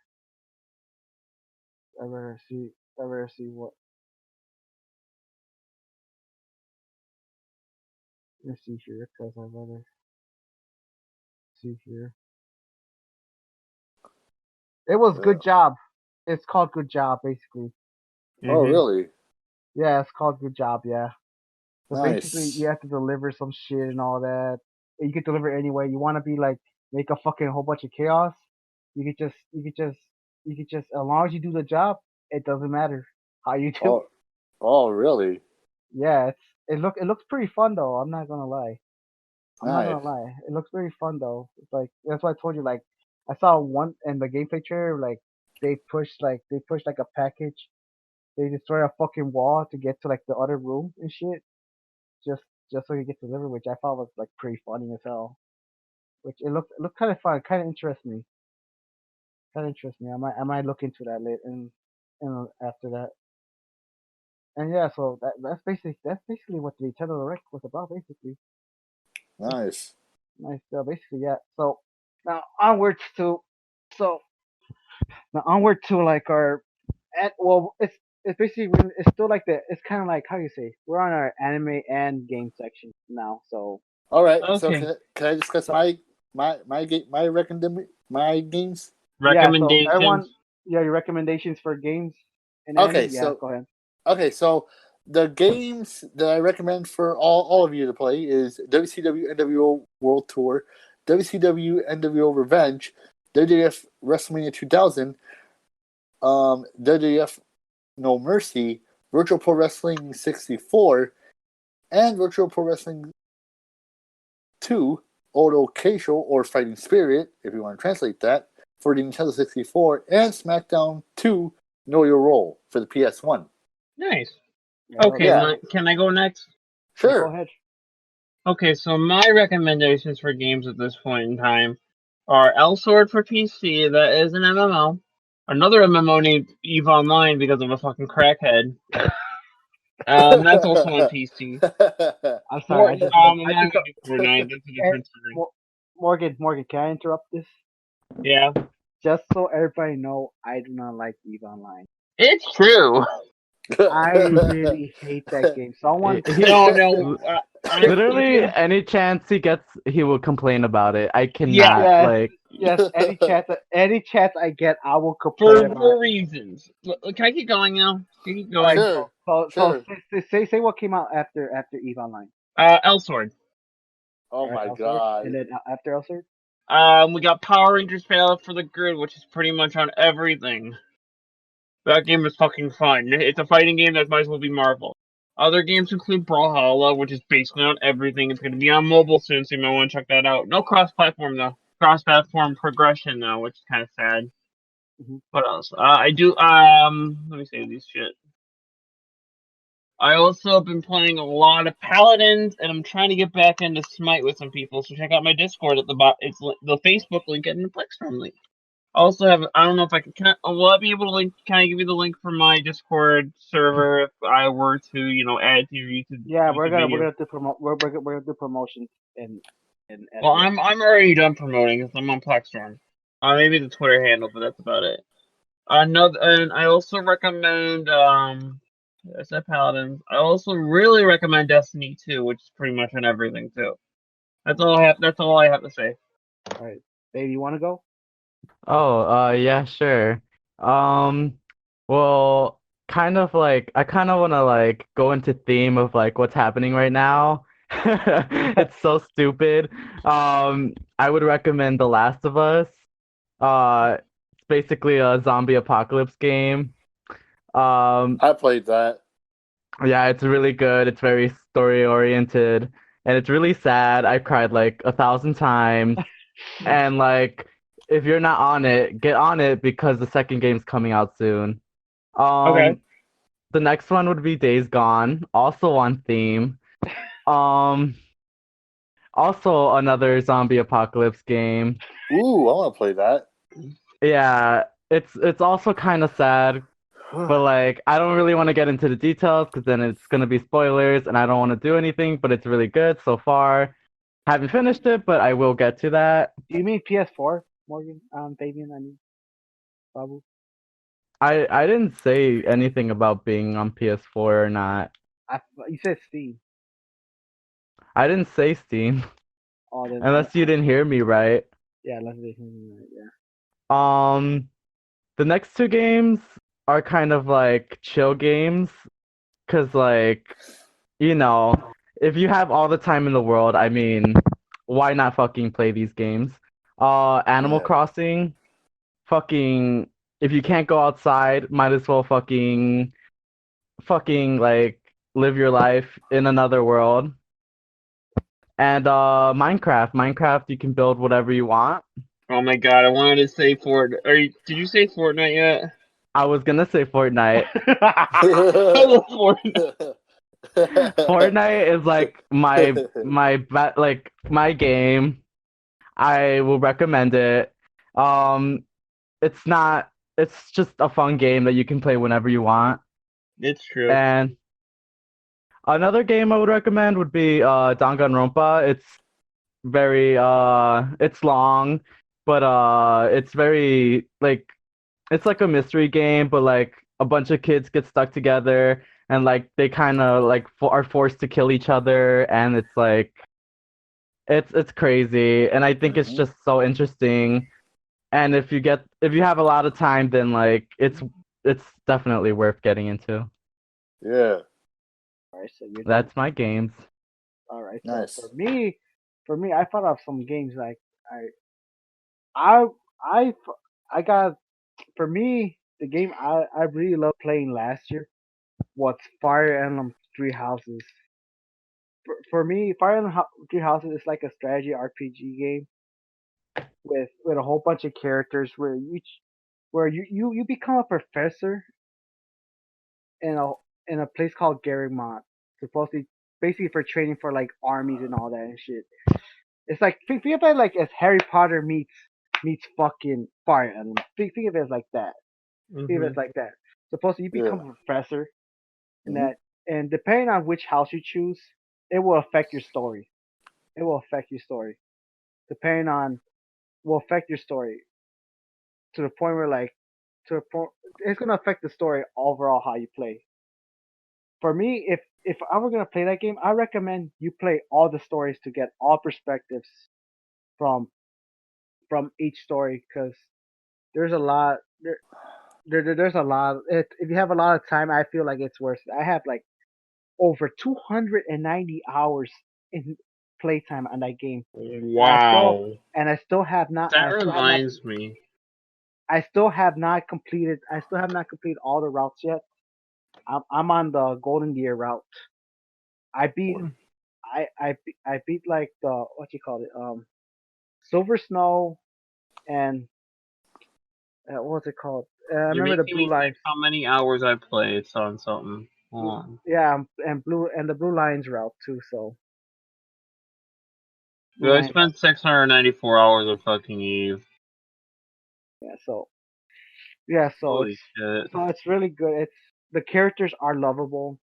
I rather see I rather see what. Let's see here, cause I rather see here. It was Yeah. Good Job. It's called Good Job, basically. Oh, Mhm. really? Yeah, it's called Good Job. Yeah. So basically, Nice. you have to deliver some shit and all that. And you can deliver it anyway. You want to be like make a fucking whole bunch of chaos. You could just as long as you do the job, it doesn't matter how you do it. Oh, oh, really? Yeah, it looks pretty fun though. I'm not gonna lie. I'm not Nice. gonna lie. It looks pretty fun though. It's like that's why I told you. Like I saw one in the gameplay trailer. Like they pushed like a package. They destroy a fucking wall to get to like the other room and shit. Just just so you get delivered, which I thought was like pretty funny as hell. Which it looked kind of fun, kind of interests me, kind of interests me. I might look into that later and after that. And yeah, so that's basically what the Nintendo Direct was about, basically. Nice. Nice, basically yeah. So now onwards to so now onward to like our well it's basically it's still like it's kind of like how you say we're on our anime and game section now. So All right. So Okay. can I discuss so my games? yeah, so Recommendations. everyone, yeah, your recommendations for games and anime, Okay. yeah, So go ahead. the games that I recommend for all of you to play is WCW NWO World Tour, WCW NWO Revenge, WWF WrestleMania 2000, WWF No Mercy, Virtual Pro Wrestling 64, and Virtual Pro Wrestling 2, Odo Keisho or Fighting Spirit, if you want to translate that, for the Nintendo 64, and SmackDown 2, Know Your Role for the PS1. Nice. Yeah, those Okay, are Yeah, cool. can I go next? Yeah, go sure. ahead. Okay, so my recommendations for games at this point in time are Sword for PC, that is an MMO. Another MMO named EVE Online because of a fucking crackhead. That's also on PC. I'm sorry, I'm not gonna do Fortnite. That's a eh, different story. Morgan, can I interrupt this? Yeah, Just so everybody know, I do not like Eve Online. it's true. I really hate that game. Someone, No, Literally, any chance he gets, he will complain about it. I yeah, cannot, yes, like, yes, any chance I get, I will for complain about it. more reasons. Can I keep going now? Can I keep All right, going? Sure, so sure. say what came out after Eve Online. Sword. Oh All right, my Elsword. And god. then after Elsword? We got Power Rangers Battle for the Grid, which is pretty much on everything. That game is fucking fun. It's a fighting game that might as well be Marvel. Other games include Brawlhalla, which is basically on everything. It's going to be on mobile soon, so you might want to check that out. No cross-platform though. Cross-platform progression though, which is kind of sad. Mhm. What else? I do. Let me save these shit. I also have been playing a lot of Paladins, and I'm trying to get back into Smite with some people. So check out my Discord at the bottom. It's the Facebook link and the Plexstrom link. I also have. I don't know if I will I be able to link? Can I give you the link for my Discord server if I were to, add to your Yeah, we're YouTube gonna video? do we're gonna do promotions and at Well, the end. I'm already done promoting because I'm on Plexstrom. Maybe the Twitter handle, but that's about it. Another, and I also recommend I said Paladins. I also really recommend Destiny 2, which is pretty much on everything too. That's all I have. That's all I have to say. All right, baby, you want to go? Oh, yeah, sure. Um, well, kind of like I kind of want to like go into theme of like what's happening right now. It's so stupid. I would recommend The Last of Us. It's basically a zombie apocalypse game. Um, I played that. yeah, it's really good. It's very story oriented, and it's really sad. I cried like 1,000 times. And like, if you're not on it, get on it because the second game's coming out soon. Okay. Um, the next one would be Days Gone, also on theme. Um, also another zombie apocalypse game. Ooh, I want to play that. Yeah, it's also kind of sad, but like I don't really want to get into the details because then it's gonna be spoilers, and I don't want to do anything. But it's really good so far. Haven't finished it, but I will get to that. Do you mean PS4, Morgan? Fabian, I mean, Fabu. I didn't say anything about being on PS4 or not. You said Steam. I didn't say Steam, Oh, then unless you didn't hear me right. yeah, let's do it. Yeah. Um, the next two games are kind of like chill games, 'cause like, you know, if you have all the time in the world, I mean, why not fucking play these games? Animal Yeah. Crossing, fucking, if you can't go outside, might as well fucking like live your life in another world. And Minecraft. Minecraft, you can build whatever you want. Oh my god, I wanted to say Fort. Did you say Fortnite yet? I was gonna say Fortnite. I love Fortnite. Fortnite is like my game. I will recommend it. Um, it's not. It's just a fun game that you can play whenever you want. It's true. And another game I would recommend would be Danganronpa. It's very it's long, but it's very like it's like a mystery game, but like a bunch of kids get stuck together and like they kind of like are forced to kill each other, and it's like it's crazy, and I think it's Mhm. just so interesting. And if you have a lot of time, then like it's definitely worth getting into. Yeah. All right, so you're done. That's my games. All right, so Nice. for me, I thought of some games like I, I, I got for me the game I really loved playing last year was Fire Emblem Three Houses. For me, Fire Emblem Three Houses is like a strategy RPG game with a whole bunch of characters where you become a professor in a place called Garrymont, supposedly basically for training for like armies and all that and shit. It's like think of it like as Harry Potter meets fucking Fire Emblem. Think of it as like that. Think of it Hmm. as like that. Supposedly you Yeah. become a professor and Mhm. and depending on which house you choose, it will affect your story. It will affect your story. Depending on will affect your story to the point where like to the point it's gonna affect the story overall how you play. For me, if I were gonna play that game, I recommend you play all the stories to get all perspectives from each story because there's a lot there's a lot. If you have a lot of time, I feel like it's worth it. I have like over 290 hours in playtime on that game. Wow. And I still have not. That reminds me. I still have not completed. I still have not completed all the routes yet. I'm on the Golden Deer route. I beat. I beat like the what you call it Silver Snow and what's it called? I You're remember the making Blue me think Lines. how many hours I played on something. Hold on. Yeah, and the Blue Lines route too. So Blue Dude, I Lines. spent 694 hours of fucking Eve. Yeah. So Holy shit. it's really good. It's the characters are lovable.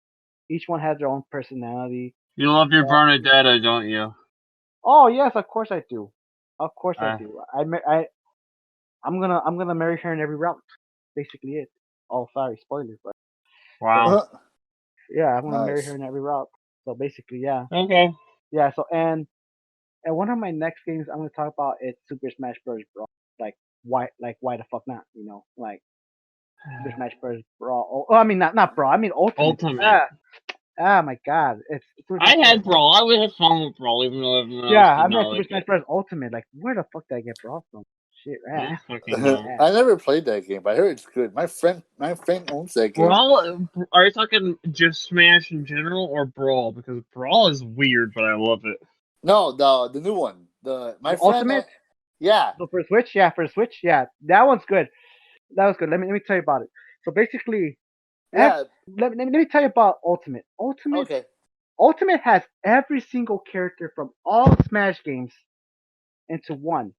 Each one has their own personality. You love your Bernadetta, don't you? Oh yes, of course I do. Of course I Uh, do. I'm gonna marry her in every route. Basically it. Oh sorry, spoilers, but wow. yeah, I'm gonna marry her Nice. in every route. So basically, yeah, Okay. yeah. So and one of my next games I'm gonna talk about is Super Smash Bros. Brawl. Why the fuck not? You know, like Super Smash Bros. Brawl. Oh, I mean not Brawl. I mean Ultimate. Ultimate. My God, it's Super I Smash Bros. had Brawl. I would have fun with Brawl, even though everyone else Yeah, did I mean not Super like Smash it. Bros. Ultimate. Like where the fuck did I get Brawl from? Shit, I don't fucking know. ah. I never played that game, but I heard it's good. My friend owns that game. Brawl? Are you talking just Smash in general or Brawl? Because Brawl is weird, but I love it. No, the new one. My The friend. Ultimate. Yeah. So for Switch, for Switch, that one's good. That was good. Let me tell you about it. So basically, Yeah. let me tell you about Ultimate. Okay. Ultimate has every single character from all Smash games into one.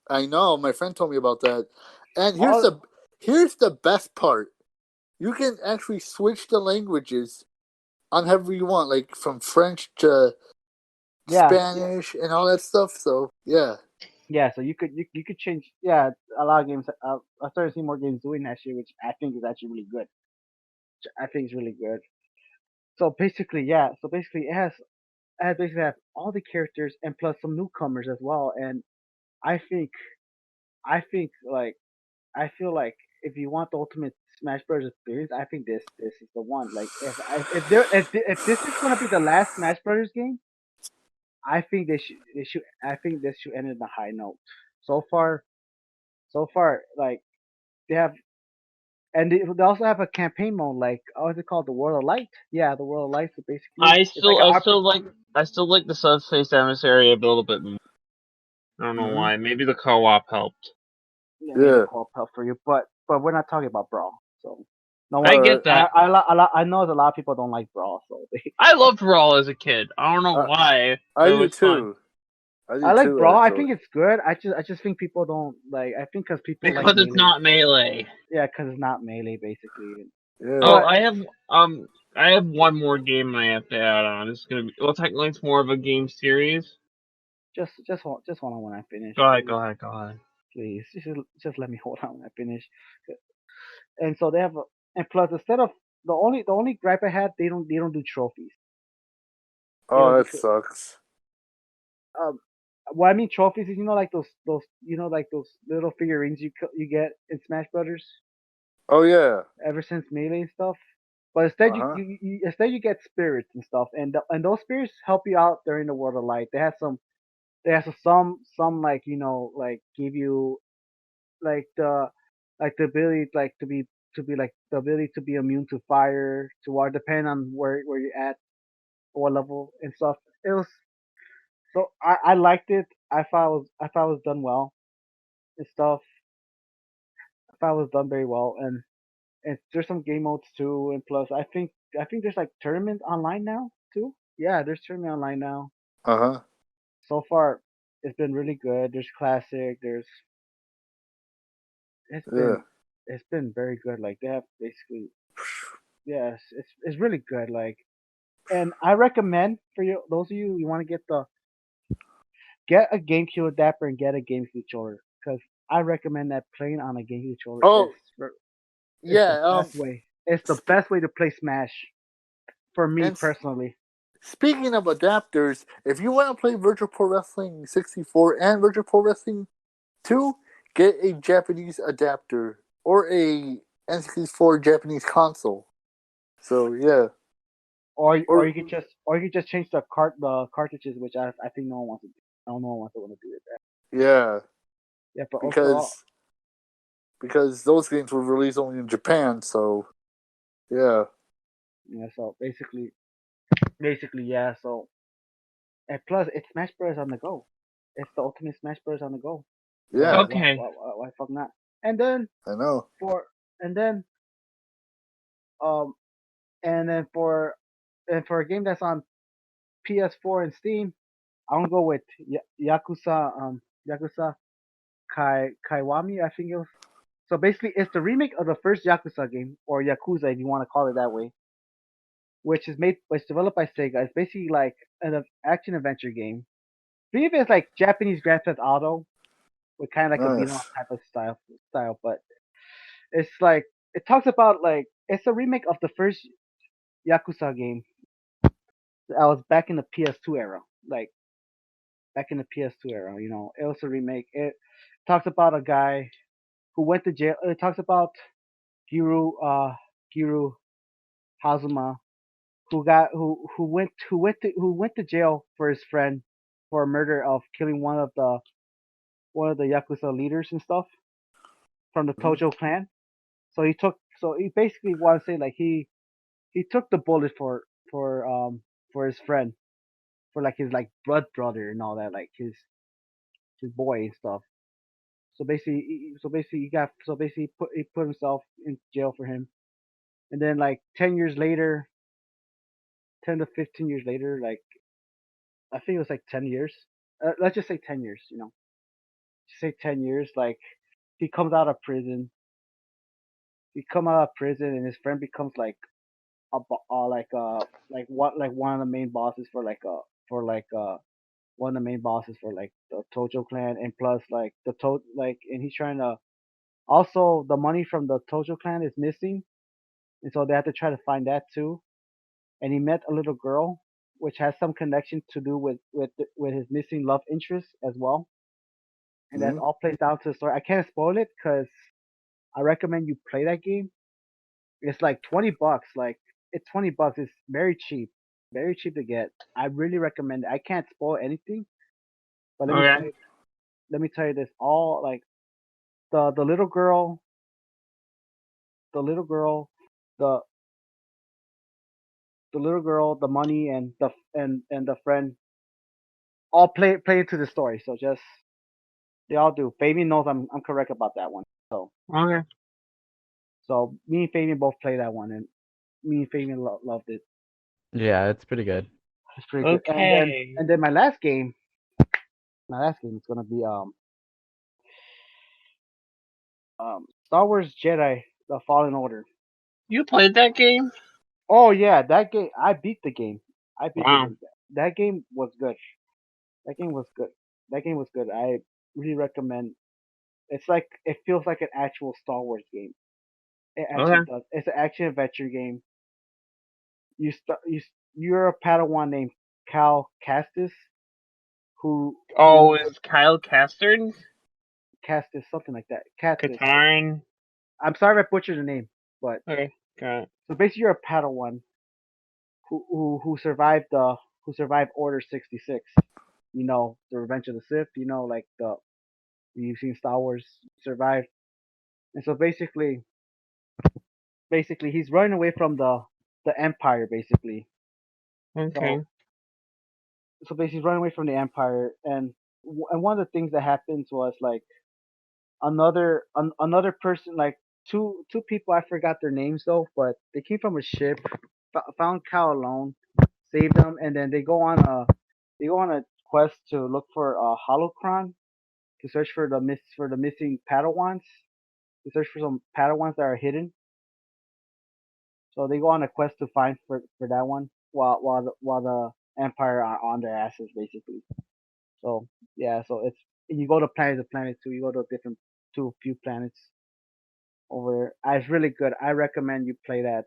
I know. My friend told me about that. And All, here's the best part. You can actually switch the languages on however you want, like from French to yeah, Spanish and all that stuff. So yeah. yeah. So you could change. Yeah, a lot of games. I started seeing more games doing that shit, which I think is actually really good. I think it's really good. So basically, yeah. So basically, it basically has all the characters and plus some newcomers as well. And I think I think like I feel like if you want the ultimate Smash Bros. Experience, I think this is the one. Like if this is gonna be the last Smash Bros. Game, I think they should I think this should end in a high note. So far, like they have and they also have a campaign mode like what's it called, the World of Light? Yeah, the World of Light. So basically, I it's like still, an I still like, I still like the Subspace Emissary a little bit more. I don't know Mhm. why. Maybe the co-op helped. yeah, maybe Yeah. co-op help for you, but we're not talking about Brawl. So no I one. Alright. get that. I know that a lot of people don't like Brawl, so I loved Brawl as a kid. I don't know Uh, why, I but it do was fun. too. I do I like too, Brawl. I actually. think it's good. I just think people don't like. I think because people like Because it's melee. not melee. Yeah, because it's not melee basically. Yeah. Oh, But I have one more game I have to add on. It's gonna be, well, technically it's more of a game series. just hold on when I finish, Go ahead, please. go ahead, go ahead. Please, just let me hold on when I finish. And so they have and plus instead of the only gripe I had, they don't do trophies. They Oh, don't do that sucks. um. What I mean trophies is like those like those little figurines you get in Smash Brothers Oh yeah. ever since Melee and stuff. But instead, Uh huh. instead you get spirits and stuff, and those spirits help you out during the World of Light. They have some like like give you like the ability like to be like the ability to be immune to fire to water, depending on where you're at, what level and stuff. It was so I liked it. I thought it was done well and stuff. I thought it was done very well, and there's some game modes too, and plus I think there's like tournament online now too. Yeah, there's tournament online now. Uh huh. So far, it's been really good. There's classic. There's it's Yeah. been very good. Like they have basically yes, it's really good. Like, and I recommend for you those of you want to get a GameCube adapter and get a GameCube controller because I recommend that playing on a GameCube controller Oh is the yeah. best way. It's the Sp- best way to play Smash for me and personally. speaking of adapters, if you want to play Virtual Pro Wrestling 64 and Virtual Pro Wrestling 2, get a Japanese adapter or a N64 Japanese console. So yeah. or you could just change the cartridges, which I think no one wants to do. I don't know one wants to do with that. Yeah, Yeah, but overall, because those games were released only in Japan, so yeah. yeah. So basically, yeah. So and plus, it's Smash Bros on the go. It's the ultimate Smash Bros on the go. So Yeah, Okay. why fuck not? And then I know. for and then um and then for a game that's on PS4 and Steam, I'm gonna go with Yakuza Kaiwami, I think it was. So basically, it's the remake of the first Yakuza game, or Yakuza if you want to call it that way, which developed by Sega. It's basically like an action adventure game. Think of it as like Japanese Grand Theft Auto, with kind of like a beat 'em up Nice. type of style, but it's like it talks about like it's a remake of the first Yakuza game. I was back in the PS2 era, like back in the PS2 era. It was a remake. It talks about a guy who went to jail. It talks about Hiru Hiru Hazuma who went to jail for his friend for a murder of killing one of the Yakuza leaders and stuff from the Mhm. Tojo clan. So he basically want to say like he took the bullet for his friend, for like his like blood brother and all that, like his boy and stuff. So basically he put himself in jail for him. And then like 10 years later, 10 to 15 years later, like I think it was like 10 years. Let's just say 10 years, Just say 10 years, like he comes out of prison. He come out of prison and his friend becomes like like one of the main bosses for one of the main bosses for like the Tojo clan, and plus like and he's trying to also the money from the Tojo clan is missing, and so they have to try to find that too. And he met a little girl, which has some connection to do with his missing love interest as well, and that's Mhm. all plays down to the story. I can't spoil it because I recommend you play that game. It's like $20. Like it's $20. It's very cheap to get. I really recommend it. I can't spoil anything, but Okay. let me tell you this. All like the little girl, the little girl, the the little girl, the money, and the friend all play into the story. So just they all do. Fabian knows I'm correct about that one. So Okay. so me and Fabian both play that one, and me and Fabian loved it. Yeah, it's pretty good. It's pretty good. Okay. And then my last game is gonna be Star Wars Jedi: The Fallen Order. You played that game? Oh yeah, that game. I beat the game. I beat the Wow. game. That game was good. That game was good. That game was good. I really recommend. It's like it feels like an actual Star Wars game. It actually Okay. does. It's an action adventure game. You're a Padawan named Cal Castis who Oh, is Kyle Castard? Castis something like that. Castis. Katarn? I'm sorry if I butchered the name, but Okay. Got it. so basically you're a Padawan who survived Order 66. The Revenge of the Sith. Like the you've seen Star Wars survive, and so basically he's running away from the Empire basically. So Okay. so basically he's running away from the Empire, and one of the things that happens was like another person, like two people, I forgot their names though, but they came from a ship, found Cal alone, saved them, and then they go on a quest to look for a holocron, to search for the missing Padawans, to search for some Padawans that are hidden. So they go on a quest to find for that one, while the Empire are on their asses basically. So yeah, so you go to planet to planet too. You go to a few planets over there. It's really good. I recommend you play that.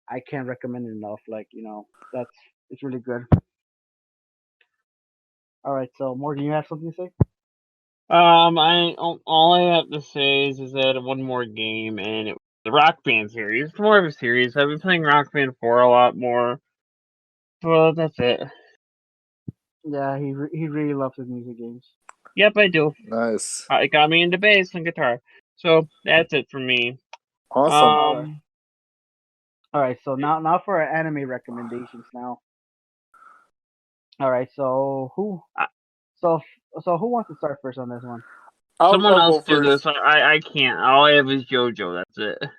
I can't recommend it enough. Like that's it's really good. All right, so Morgan, you have something to say? All I have to say is that one more game, and it was the Rock Band series. It's more of a series. I've been playing Rock Band 4 a lot more. Well, that's it. Yeah, he really loves his music games. Yep, I do. Nice. It got me into bass and guitar. So that's it for me. Awesome. All right, so now for our anime recommendations now. All right, so so who wants to start first on this one? Someone I'll else go do first. this. I can't. All I have is JoJo. That's it.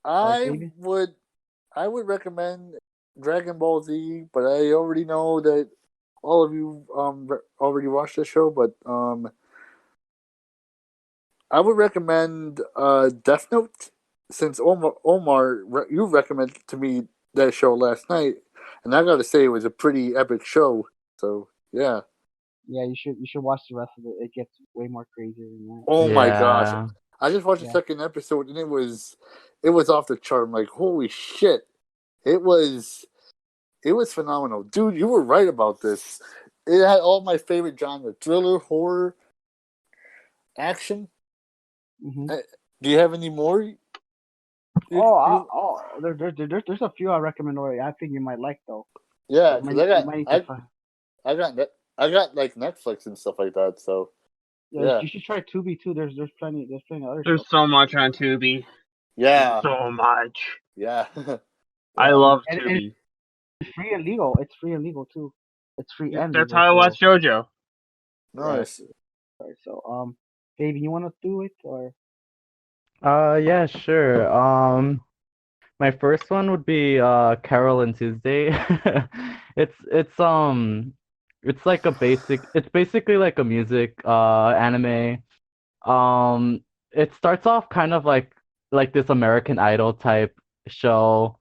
I Fabian? would recommend Dragon Ball Z, but I already know that all of you already watched the show. But I would recommend Death Note, since you recommended to me that show last night, and I got to say it was a pretty epic show. So yeah. Yeah, you should watch the rest of it. It gets way more crazy than that. Oh my gosh! Yeah. I just watched the Yeah. second episode and it was off the chart. I'm like, holy shit! It was phenomenal, dude. You were right about this. It had all my favorite genre: thriller, horror, action. Mm-hmm. Do you have any more? There's a few I recommend already. I think you might like though. Yeah, You because might need to find. I got like Netflix and stuff like that. So Yeah, yeah, you should try Tubi too. There's plenty of other There's stuff. so much on Tubi. yeah, So much. yeah. I Yeah. love And Tubi. it's free and legal. It's free and legal too. It's free and That's legal. how I So watch JoJo. Nice. right, so Baby, you want to do it or? Yeah, sure. My first one would be Carol and Tuesday. It's like it's basically like a music anime. It starts off kind of like this American Idol type show,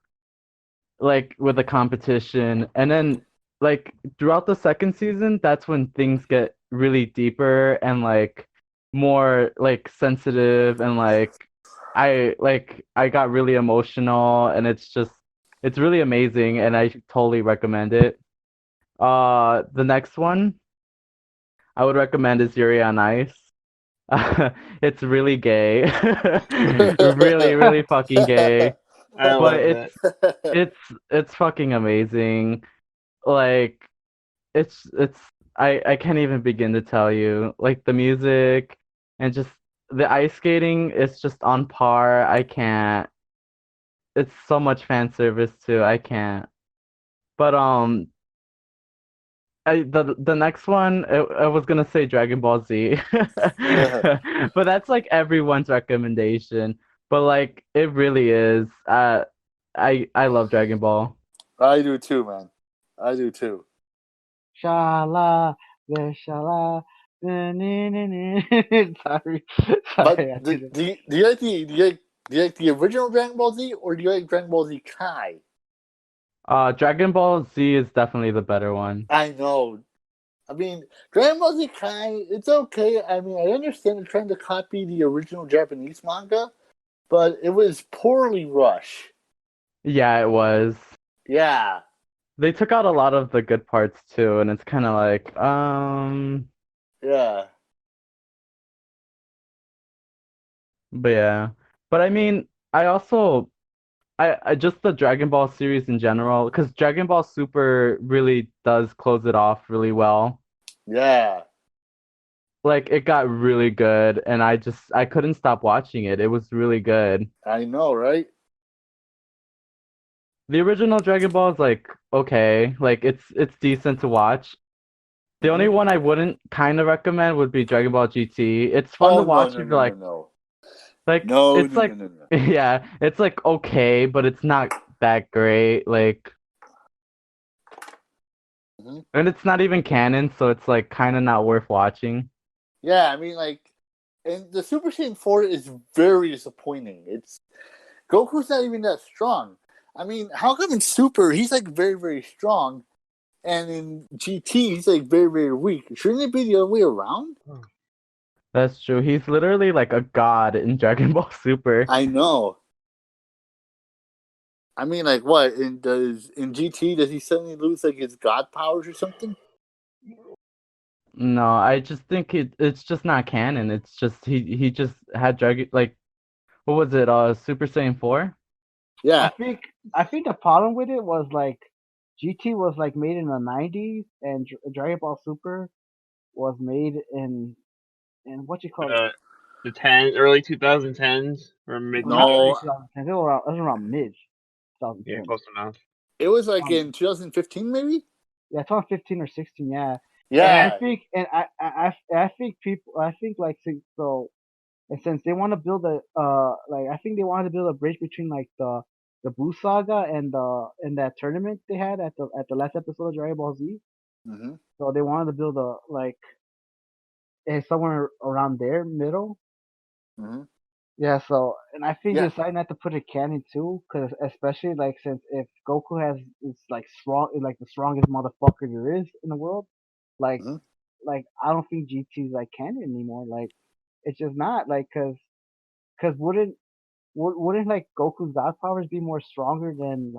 like with a competition, and then like throughout the second season, that's when things get really deeper and like more like sensitive, and I got really emotional, and it's really amazing, and I totally recommend it. The next one I would recommend is Yuri on Ice. It's really gay. Really, really fucking gay. I But love it. it's fucking amazing. Like it's I can't even begin to tell you. Like the music and just the ice skating is just on par. I can't. It's so much fan service too. I can't. But the next one I was gonna say Dragon Ball Z, but that's like everyone's recommendation. But like it really is. I love Dragon Ball. I do too, man. I do too. Shala, the shala. Sorry, But sorry, I didn't. do you like do you like the original Dragon Ball Z, or do you like Dragon Ball Z Kai? Dragon Ball Z is definitely the better one. I know. I mean, Dragon Ball Z Kai, it's okay. I mean, I understand they're trying to copy the original Japanese manga, but it was poorly rushed. Yeah, it was. Yeah. They took out a lot of the good parts too, and it's kind of like, Yeah. but yeah. But I mean, I also, I just the Dragon Ball series in general, because Dragon Ball Super really does close it off really well. Yeah. Like it got really good, and I couldn't stop watching it. It was really good. I know, right? The original Dragon Ball is like okay, like it's decent to watch. The only Mhm. one I wouldn't kind of recommend would be Dragon Ball GT. It's fun to Oh, no, watch no, if you're no, no, like no. like No, it's no, no, like no, no. yeah, it's like okay, but it's not that great. Like Mhm. and it's not even canon, so it's like kind of not worth watching. Yeah, I mean, like, and the Super Saiyan 4 is very disappointing. It's Goku's not even that strong. I mean, how come in Super he's like very, very strong, and in GT he's like very, very weak? Shouldn't it be the other way around? That's true. He's literally like a god in Dragon Ball Super. I know. I mean, like, what in GT does he suddenly lose like his god powers or something? No, I just think it's just not canon. It's just he just had Dragon like what was it? Super Saiyan 4? Yeah. I think the problem with it was like GT was like made in the 90s and Dragon Ball Super was made in what you call it? The early 2010s or mid Well, not early No, 2010s. It was around mid yeah, 2010. close enough. it was like Um, in 2015, maybe. yeah, 2015 or 16. Yeah, and I Yeah. think and I think people I think like and since they want to build a like I think they wanted to build a bridge between like the Buu saga and that tournament they had at the last episode of Dragon Ball Z. Hmm. So they wanted to build a like somewhere around there middle. Hmm. Yeah. So and I think they Yeah. decided not to put it canon too, because especially like since if Goku has is like the strongest motherfucker there is in the world, like Hmm. I don't think GT is like canon anymore. Like it's just not like because wouldn't like Goku's god powers be more stronger than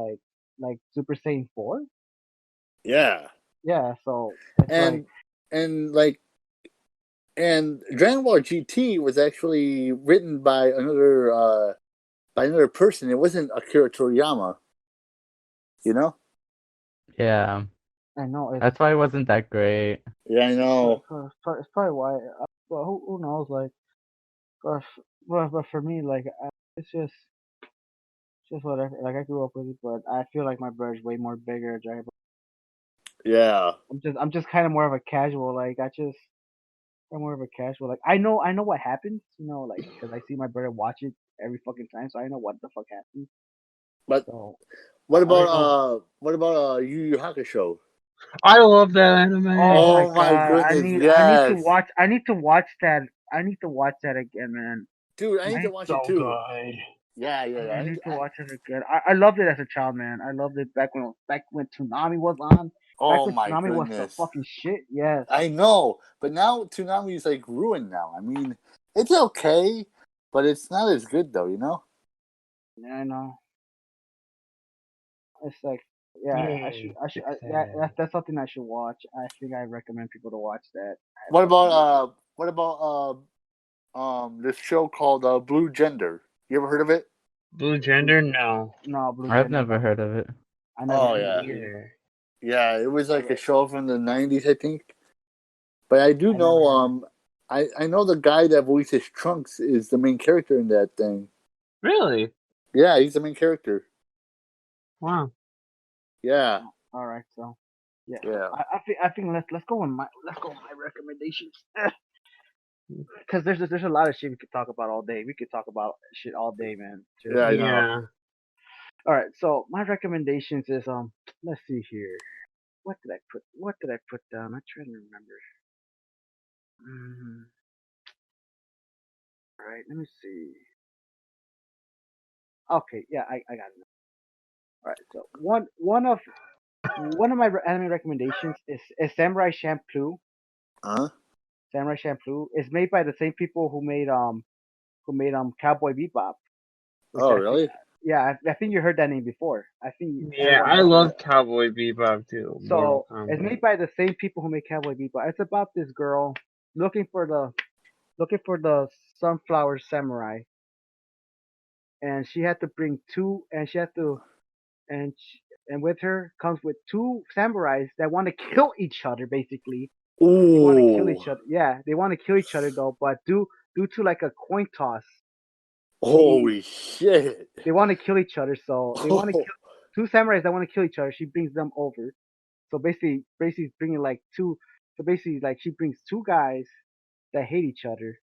like Super Saiyan 4? Yeah. Yeah, so it's like And and like and Dragon Ball GT was actually written by another person. It wasn't Akira Toriyama. You know. I Yeah. know it's That's why it wasn't that great. Yeah, I know. it's probably why. Well, who knows? Like, but but for me, like, it's just whatever. Like, I grew up with it, but I feel like my brother's way more bigger. Yeah. I'm just kind of more of a casual. Like, I'm more of a casual. Like, I know what happens. You know, like, because I see my brother watch it every fucking time, so I know what the fuck happens. But So I don't know. what about Yu Yu Hakusho? I love that anime. Oh my Oh my god, goodness, I need to yes. watch I need to watch that. I need to watch that again, man. Dude, I I need to need watch it So too. good. Yeah, yeah, yeah. I need to watch it again. I loved it as a child, man. I loved it back when Toonami was on. Back Oh when my Toonami was the goodness. fucking shit. Yes. I know, but now Toonami is like ruined now. I mean, it's okay, but it's not as good though, you know? Yeah, I know. It's like yeah, Yay. that's something I should watch. I think I recommend people to watch that. What about this show called Blue Gender? You ever heard of it? Blue Gender? No. No, Blue I've Gender. never No, heard of it. I never Oh heard Me of yeah. it either. either. Yeah, it was like a show from the 90s, I think. But I do I never know heard of it. I know the guy that voices Trunks is the main character in that thing. Really? Yeah, he's the main character. Wow. Yeah. All right, so yeah, Yeah. I think let's go on my recommendations. Because there's a lot of shit we could talk about all day. We could talk about shit all day, man. Yeah, Just I know. Yeah. all right. So my recommendations is let's see here. What did I put down? I'm trying to remember. Mm, all right, let me see. Okay, yeah, I got it. All right, so one of my anime recommendations is Samurai Champloo. Huh? Samurai Champloo is made by the same people who made Cowboy Bebop, which Oh, I think really? yeah I think you heard that name before. I think Yeah, everyone I knows who love that. Cowboy Bebop too. Mortal So it's Kombat. made by the same people who made Cowboy Bebop. It's about this girl looking for the sunflower samurai, and she had to bring two, and she had to and sh and with her comes with two samurais that want to kill each other. Basically, they want to kill Ooh. each other. Yeah, they want to kill each other though, but due to like a coin toss, she Holy shit. they want to kill each other. So they want to Oh. kill two samurais that want to kill each other. She brings them over. So basically bringing like two. So basically, like she brings two guys that hate each other,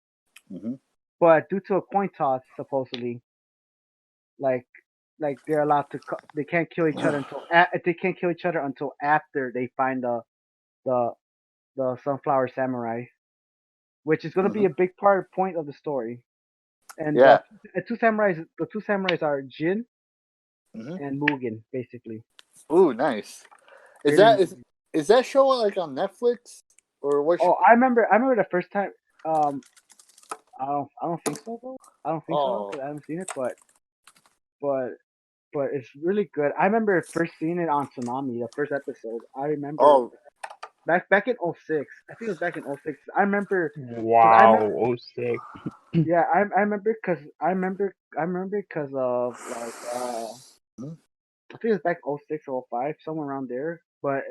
Hmm. but due to a coin toss, supposedly, like they're allowed to, they can't kill each other they can't kill each other until after they find the sunflower samurai, which is going to be Hmm. a big point of the story. And Yeah. the two samurais are Jin Hmm. and Mugen, basically. Ooh, nice. Is Jin and that Mugen. is that show like on Netflix or what? Oh, I remember the first time. Um, I don't think so though. I don't think so Oh. because I haven't seen it, but it's really good. I remember first seeing it on Tsunami, the first episode. I remember Oh. back in '06. I think it was back in '06. I remember because I remember. Wow, '06. Yeah, I remember because of like I think it was back '06 or '05, somewhere around there. But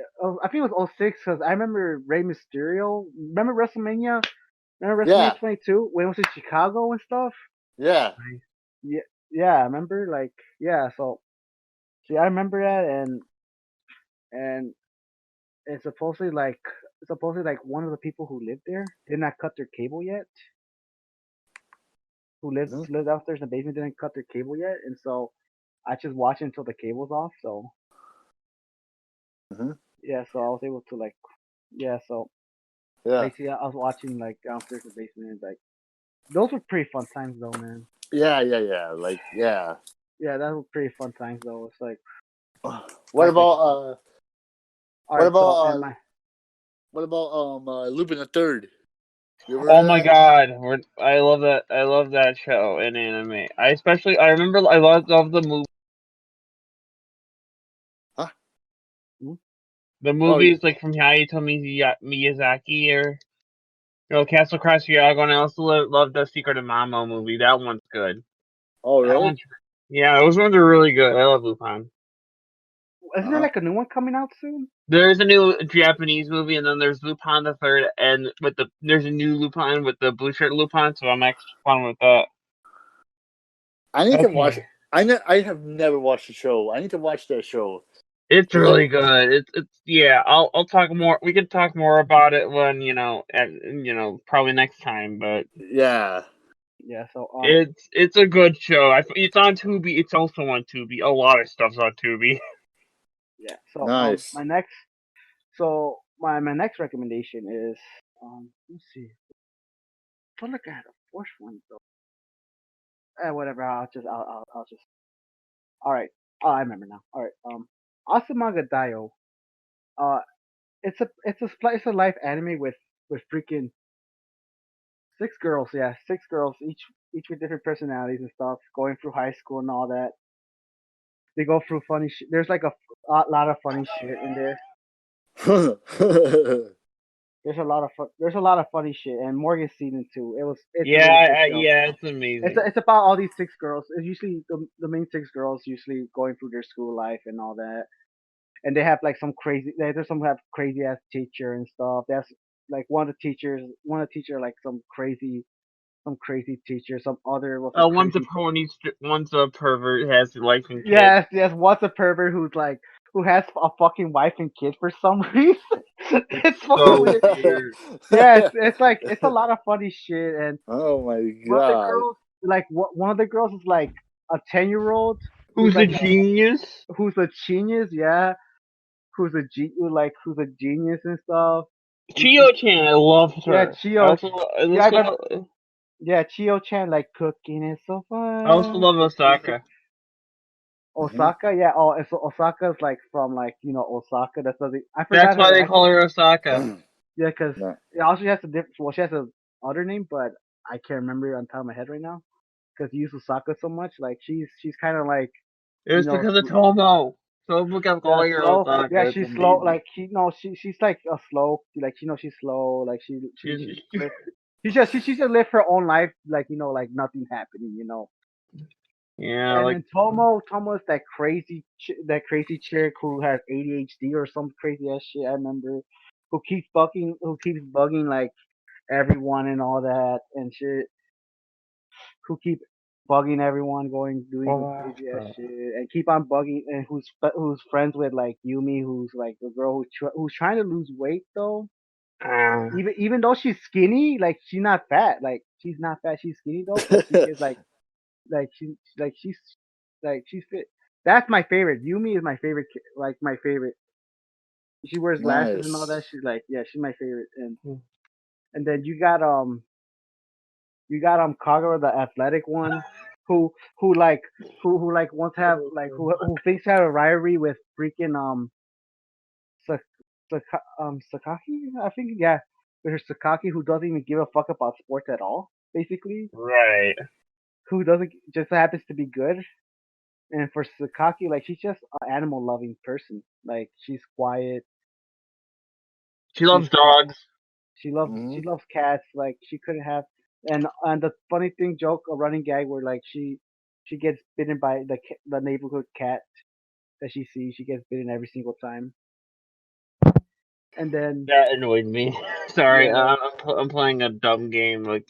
I think it was '06 because I remember Rey Mysterio. Remember WrestleMania? Remember WrestleMania Yeah, 22 when it was in Chicago and stuff? yeah. Yeah, yeah. I remember like yeah. So see, I remember that and it's supposedly like one of the people who lived there did not cut their cable yet. Who lived Mhm, lived downstairs in the basement didn't cut their cable yet, and so I just watched until the cable's off. So mhm. yeah, so I was able to like yeah. So Yeah, basically, I was watching like downstairs in the basement. And, like those were pretty fun times though, man. yeah. Like, yeah. Yeah, that was pretty fun times though. It's What like about all what right. about So and my what about Lupin the Third? You ever Oh heard my of that? god, I love that. I love that show in anime. I remember I love the movie. Huh? hmm? The Oh, movies like from Hayao Miyazaki or Castle Cross Yago, and I also love the Secret of Mamo movie. That one's good. oh, That really? one's yeah, those ones are really good. I love Lupin. Isn't Uh there huh. like a new one coming out soon? There's a new Japanese movie, and then there's Lupin the Third, and there's a new Lupin with the blue shirt Lupin. So I'm actually fun with that. I need to watch. Okay, I have never watched the show. I need to watch that show. it's 'Cause I, really good. It's yeah. I'll talk more. We can talk more about it when probably next time. But yeah. Yeah. So it's a good show. It's on Tubi. It's also on Tubi. A lot of stuff's on Tubi. yeah. So Nice. my next my next recommendation is let's see. I feel like I had a fourth one though. Whatever. I'll just. All right. Oh, I remember now. All right. Asumanga Daioh. Uh, it's a live anime with freaking six girls. Yeah, six girls, each with different personalities and stuff, going through high school and all that. They go through funny shit. There's like a lot of funny shit in there. There's a lot of funny shit, and Morgan season two. It's a Yeah, really good show. yeah. It's It's amazing. it's about all these six girls. It's usually the main six girls usually going through their school life and all that, and they have like some crazy. There's some who have crazy ass teacher and stuff. That's like one of the teacher like some crazy teacher. Some other was a crazy. One's a pervert has a wife and kid. Yes, yes. What's a pervert who has a fucking wife and kid for some reason? It's fucking So weird. weird. Yeah, it's a lot of funny shit. And Oh my one of the god. girls, one of the girls is like a 10-year-old who's Who's a like genius? who's a genius. Yeah, who's a genius and stuff. And Chio-chan, I love yeah, her. I Yeah, I remember. also Yeah, Chio-chan like cooking is so I also fun. love Osaka. Mhm. Osaka, yeah. Oh, and so Osaka's like from like Osaka. That's what I That's forgot why her they actual. call her Osaka. Yeah, because No. yeah, also she has a different. Well, she has a other name, but I can't remember it on top of my head right now. Because you use Osaka so much, like she's kind of like It you was know because of Tomo. Tomo kept yeah calling her slow. Yeah, Osaka. It's she's slow. amazing. Like she's like a slow. Like she's slow. Like she She's, live. She just live her own life. Like like nothing happening. yeah, And like then Tomo is that crazy chick who has ADHD or some crazy ass shit. I remember who keeps bugging like everyone and all that and shit. Who keep bugging everyone, doing crazy ass Osaka. shit, and keep on bugging. And who's friends with like Yumi, who's like the girl who's trying to lose weight though. Ah, Even though she's skinny, like she's not fat. Like she's not fat. She's skinny though, but she is like she's fit. That's my favorite. Yumi is my favorite. Like my favorite. She wears lashes and all that. Nice. She's like, yeah, she's my favorite. And then you got Kagura, the athletic one, who who like who like wants to have like who thinks to have a rivalry with freaking Sakaki. I think yeah, with her Sakaki who doesn't even give a fuck about sports at all. Basically, right. who doesn't just happens to be good. And for Sakaki, like she's just an animal loving person. Like she's quiet. She loves dogs. She loves cats. Like she couldn't have. And the funny thing, joke, a running gag where like she gets bitten by the neighborhood cat that she sees. She gets bitten every single time. And then That annoyed me. Sorry, yeah, I'm playing a dumb game. Like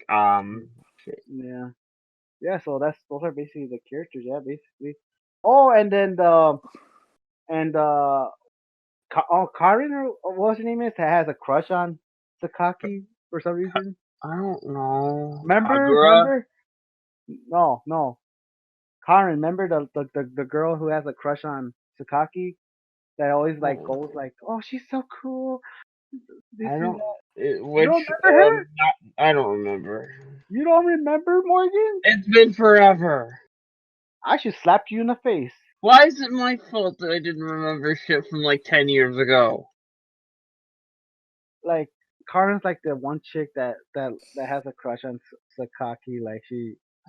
shit. yeah, yeah. So those are basically the characters. Yeah, basically. Oh, and then and Karin, or what her name is, that has a crush on Sakaki for some reason. I don't know. Remember? Kagura. Remember? No. Karin, remember the girl who has a crush on Sakaki that always like Oh, goes like, oh, she's so cool. This I and don't. that. You don't Which remember her? I don't remember. You don't remember Morgan? It's been forever. I should slap you in the face. Why is it my fault that I didn't remember shit from like 10 years ago? Like Karin's like the one chick that has a crush on Sakaki. Like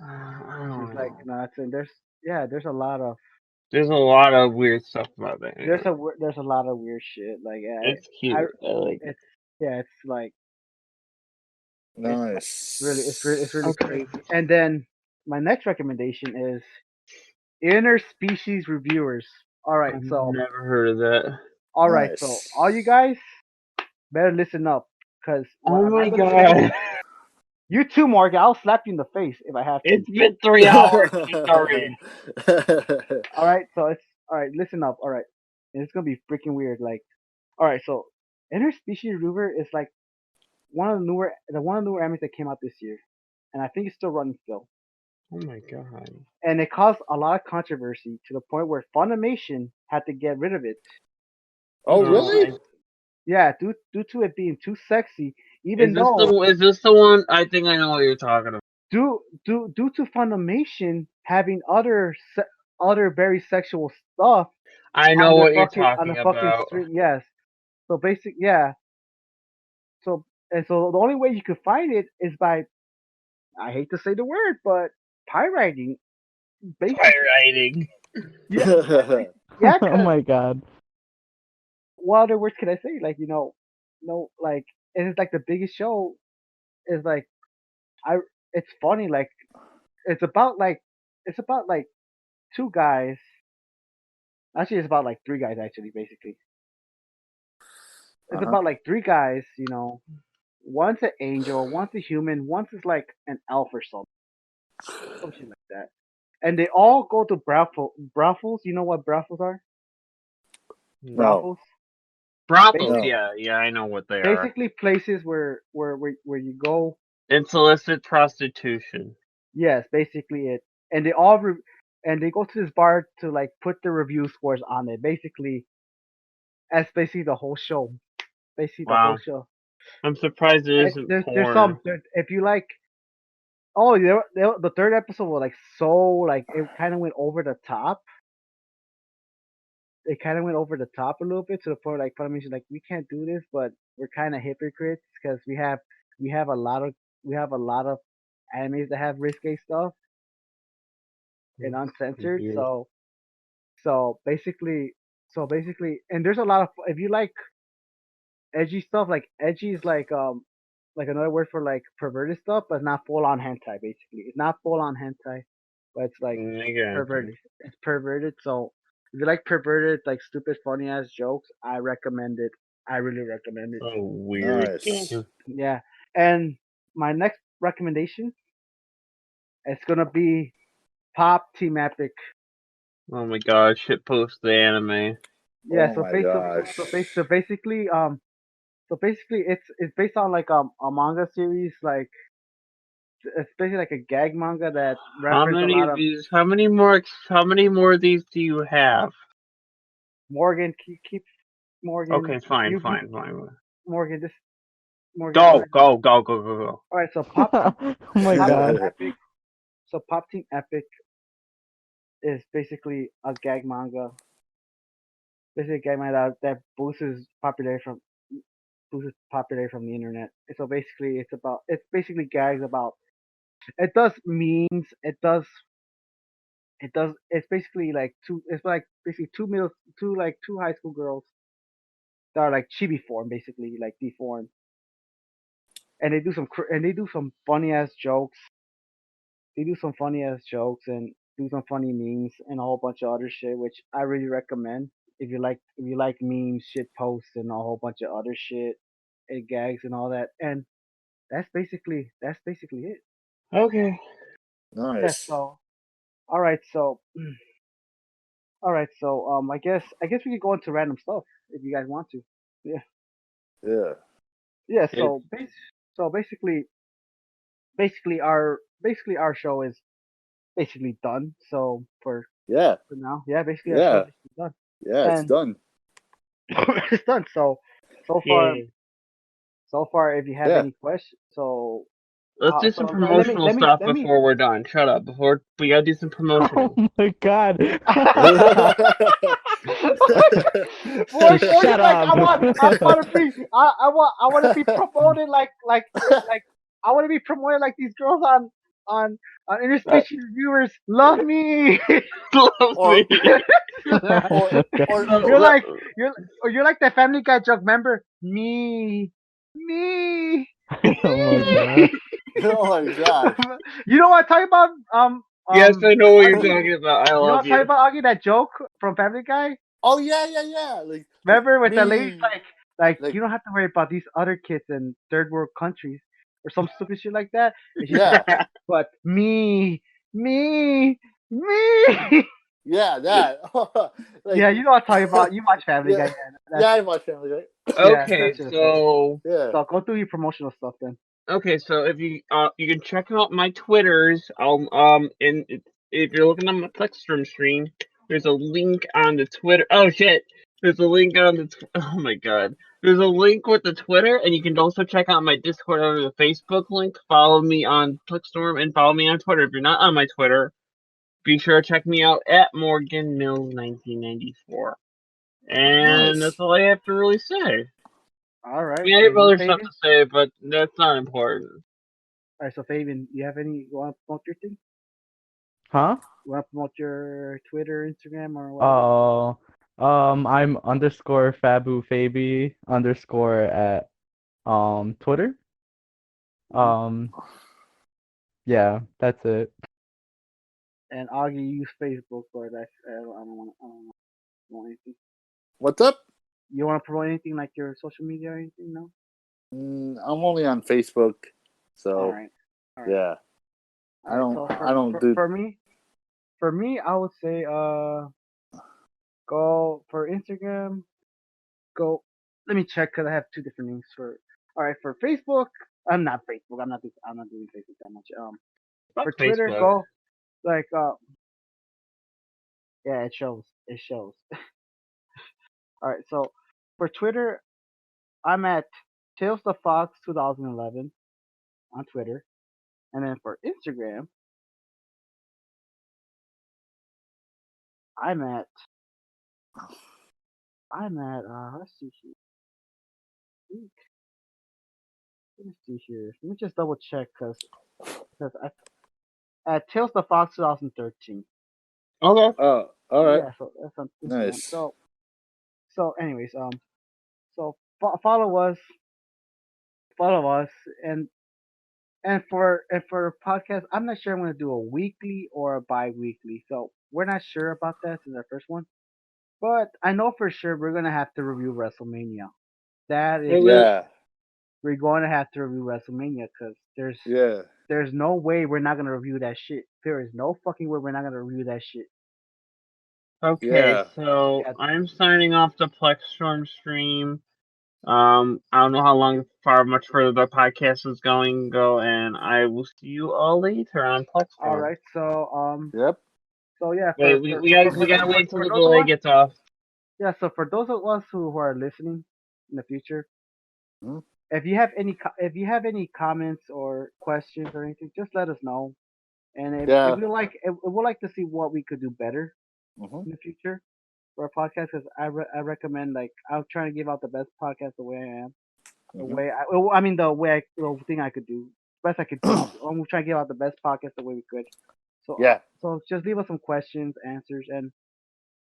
I don't she's like know. nuts, and there's a lot of There's a lot of weird stuff about that. there's a lot of weird shit. Like It's I cute. I like it. it's yeah, it's like it's Nice. really crazy. And then my next recommendation is interspecies reviewers. I've never heard of that. So all you Nice. guys better listen up, because what Oh I'm my about to say, god. you too, Morgan. I'll slap you in the face if I have to. It's been 3 hours. We started. All right, so it's all right. Listen up. All right, and it's gonna be freaking weird. Like, all right, so interspecies reviewer is like one of the newer animes that came out this year, and I think it's still running still. Oh my god. And it caused a lot of controversy to the point where Funimation had to get rid of it. Oh, Even Oh, due, really? yeah, due to it being too sexy. Even is this though the one? I think I know what you're talking about. due to Funimation having other very sexual stuff I on know their what you're on the talking fucking about. stream. Yes. So basic, yeah. So the only way you could find it is by, I hate to say the word, but pirating. Basically, Pirating. yeah, yeah. Oh Cause my god. what other words can I say? Like no, like, and it's like the biggest show is like I. It's funny. Like it's about like it's about like two guys. Actually, it's about like three guys. Actually, basically, it's Uh-huh. about like three guys. One's an angel, one's a human, one's is like an elf or something like that. And they all go to brothels. You know what brothels are? No. Brothels. Brothels. Basic, No. Yeah, I know what they are. basically places where you go. And solicit prostitution. Yes, basically it. And they all and they go to this bar to like put the review scores on it. Basically, that's basically the whole show. Basically the whole Wow. show. I'm surprised it isn't There's porn. if you like. Oh, the third episode was like so like it kind of went over the top. It kind of went over the top a little bit to the point like Funimation like, we can't do this, but we're kind of hypocrites because we have a lot of animes that have risque stuff and uncensored. Weird. So basically, and there's a lot of, if you like edgy stuff, like edgy is like another word for like perverted stuff, but not full on hentai. Basically, it's not full on hentai, but it's like I got you. perverted. It's perverted. So if you like perverted, like stupid, funny ass jokes, I recommend it. I really recommend it. Oh, weird Nice. game. Yeah. And my next recommendation is gonna be Pop Team Epic. Oh my god, shit post the anime. Yeah. Oh my gosh. So basically, it's based on like a manga series. Like it's basically like a gag manga that How reference a many lot of of these how many more of these do you have? Morgan. Keep Morgan. Okay, fine, You fine, fine. Morgan. This Morgan. All Go, right. go, go, go, go, go. All right. So Oh my Pop Team god. Epic. So Pop Team Epic is basically a gag manga. Basically, a gag manga that boosts popularity from the internet. So basically, it's basically gags about. It does memes. It's basically like two. It's like basically two high school girls that are like chibi form, basically like deformed, and they do some funny ass jokes. They do some funny ass jokes and do some funny memes and a whole bunch of other shit, which I really recommend if you like memes, shit posts, and a whole bunch of other shit and gags and all that. And that's basically it. Okay. Yeah. Nice. So all right. So all right. So I guess we could go into random stuff if you guys want to. Yeah. Yeah. Yeah. It, So basically our show is basically done. So Yeah. for now, yeah, basically our show is Yeah. basically done. Yeah. It's And done. it's done. So far, yay. if you have Yeah. any questions, Let's do some let me promotional stuff let me. before we're done. Shut up. Before we gotta do some promotioning. Oh my god. Or you're Shut like up. I want to be promoted like I want to be promoted like these girls on interspecies reviewers love me. Love or me. or Oh my or So, You're like you're like that Family Guy joke. Remember me. god. Oh my god. oh my god. You know what I'm talking about? yes, I know what you're Augie. talking about. I You know what love I'm talking you. about, Augie? That joke from Family Guy. Oh yeah. Like Remember with the ladies me. like Like you don't have to worry about these other kids in third world countries or some stupid shit like that. And she's like, yeah. but me. Yeah. That. like Yeah, you know what I'm talking about. You watch Family Guy. yeah. Yeah, Yeah. I watch Family Guy. yeah, Okay, that's just it. so Yeah. So go through your promotional stuff then. if you can check out my Twitters. If you're looking on my Plexstrom screen, there's a link on the Twitter. Oh shit! There's a link on the. Oh my god! There's a link with the Twitter, and you can also check out my Discord under the Facebook link. Follow me on Plexstorm and follow me on Twitter. If you're not on my Twitter, be sure to check me out at Morgan Mills 1994. And that's Nice. all I have to really say. All I right, mean, I have and you, other stuff Fabian. to say, but that's not important. All right, so Fabian, you want to promote your thing? Huh? You want to promote your Twitter, Instagram, or whatever? Oh, I'm underscore Fabu Fabi underscore at Twitter. Mhm. Um, yeah, that's it. And Augie, you use Facebook, but I don't want to promote anything. What's up? You want to promote anything like your social media or anything? No. I'm only on Facebook, All so right. All right. yeah. All right. So I don't do. for me, I would say go for Instagram. Go. Let me check because I have two different names for. All right, for Facebook, I'm not Facebook. I'm not doing Facebook that much. Fuck For Twitter, Facebook. go like yeah, it shows. It shows. All right, so for Twitter, I'm at Tails the Fox 2011 on Twitter, and then for Instagram, I'm at let's see here. Let me see here. Let me just double check because I at Tails the Fox 2013. Okay. Oh, all right. Yeah, so that's on Instagram. Nice. So anyways, so follow us, and for podcast, I'm not sure I'm gonna do a weekly or a bi-weekly. So we're not sure about that since our first one, but I know for sure we're gonna have to review WrestleMania. That is, Wait, wait, Yeah. we're going to have to review WrestleMania because Yeah. there's no way we're not gonna review that shit. There is no fucking way we're not gonna review that shit. okay, Yeah. so Yeah. I'm signing off the Plexstorm stream. I don't know far much further the podcast is going to go, and I will see you all later on All Plexstorm. right. So Yep. so yeah. Wait, we gotta wait until For the those of delay us, gets off. yeah. So for those of us who are listening in the future, Mhm. if you have any comments or questions or anything, just let us know. And if Yeah. we like to see what we could do better hmm in the future for our podcast, because I recommend like I'm trying to give out the best podcast the way I am, hmm the thing I could do, best I could do. I'm trying to give out the best podcast the way we could. So Yeah. so just leave us some questions, answers, and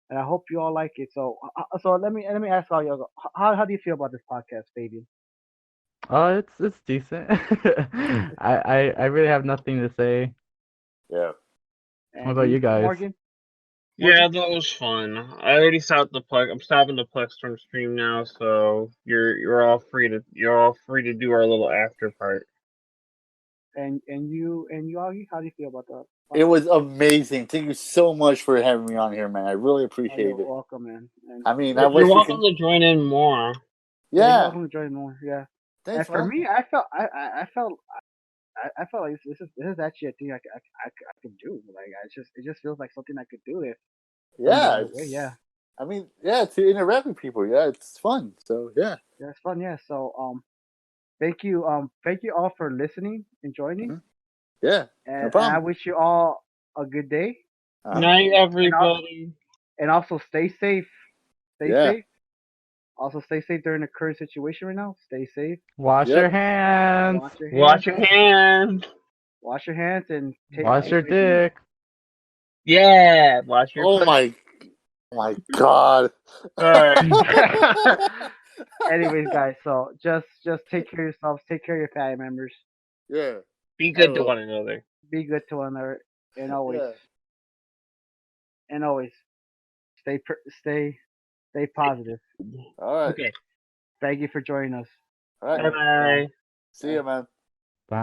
and I hope you all like it. So let me ask all y'all. How do you feel about this podcast, Fabian? It's decent. I really have nothing to say. Yeah. What And about you guys? Morgan? Yeah, that was fun. I already stopped the Plex. I'm stopping the Plexstrom stream now, so you're all free to do our little after part. And you Augie, how do you feel about that? It was amazing. Thank you so much for having me on here, man. I really Oh, appreciate you're it. welcome, man. And I mean, I You're wish we welcome could. to join in more. yeah, you're Yeah. welcome to join more. Yeah. And Thanks, for man. me, I felt like this is actually a thing I could do. Like it just feels like something I could do if done the Yeah. right way. Yeah. I mean, yeah, to interact with people. Yeah, it's fun. So, yeah. Yeah, it's fun. Yeah. So thank you all for listening and joining. Mhm. Yeah. No And I problem. wish you all a good day. Uh-huh. Night, And everybody. and also stay safe. Stay Yeah. safe. Also stay safe during the current situation right now. Stay safe. Wash your Yep. hands. Wash your hands. Wash your hands. Wash your hands and Wash your stay tuned. dick. Yeah, wash your Oh pussy. my God. Alright. Anyways, guys, so just take care of yourselves. Take care of your family members. Yeah. Be I good to will. one another. Be good to one another, and Yeah. always stay positive. All right. Okay. Thank you for joining us. All right. Bye bye. See you, man. Bye.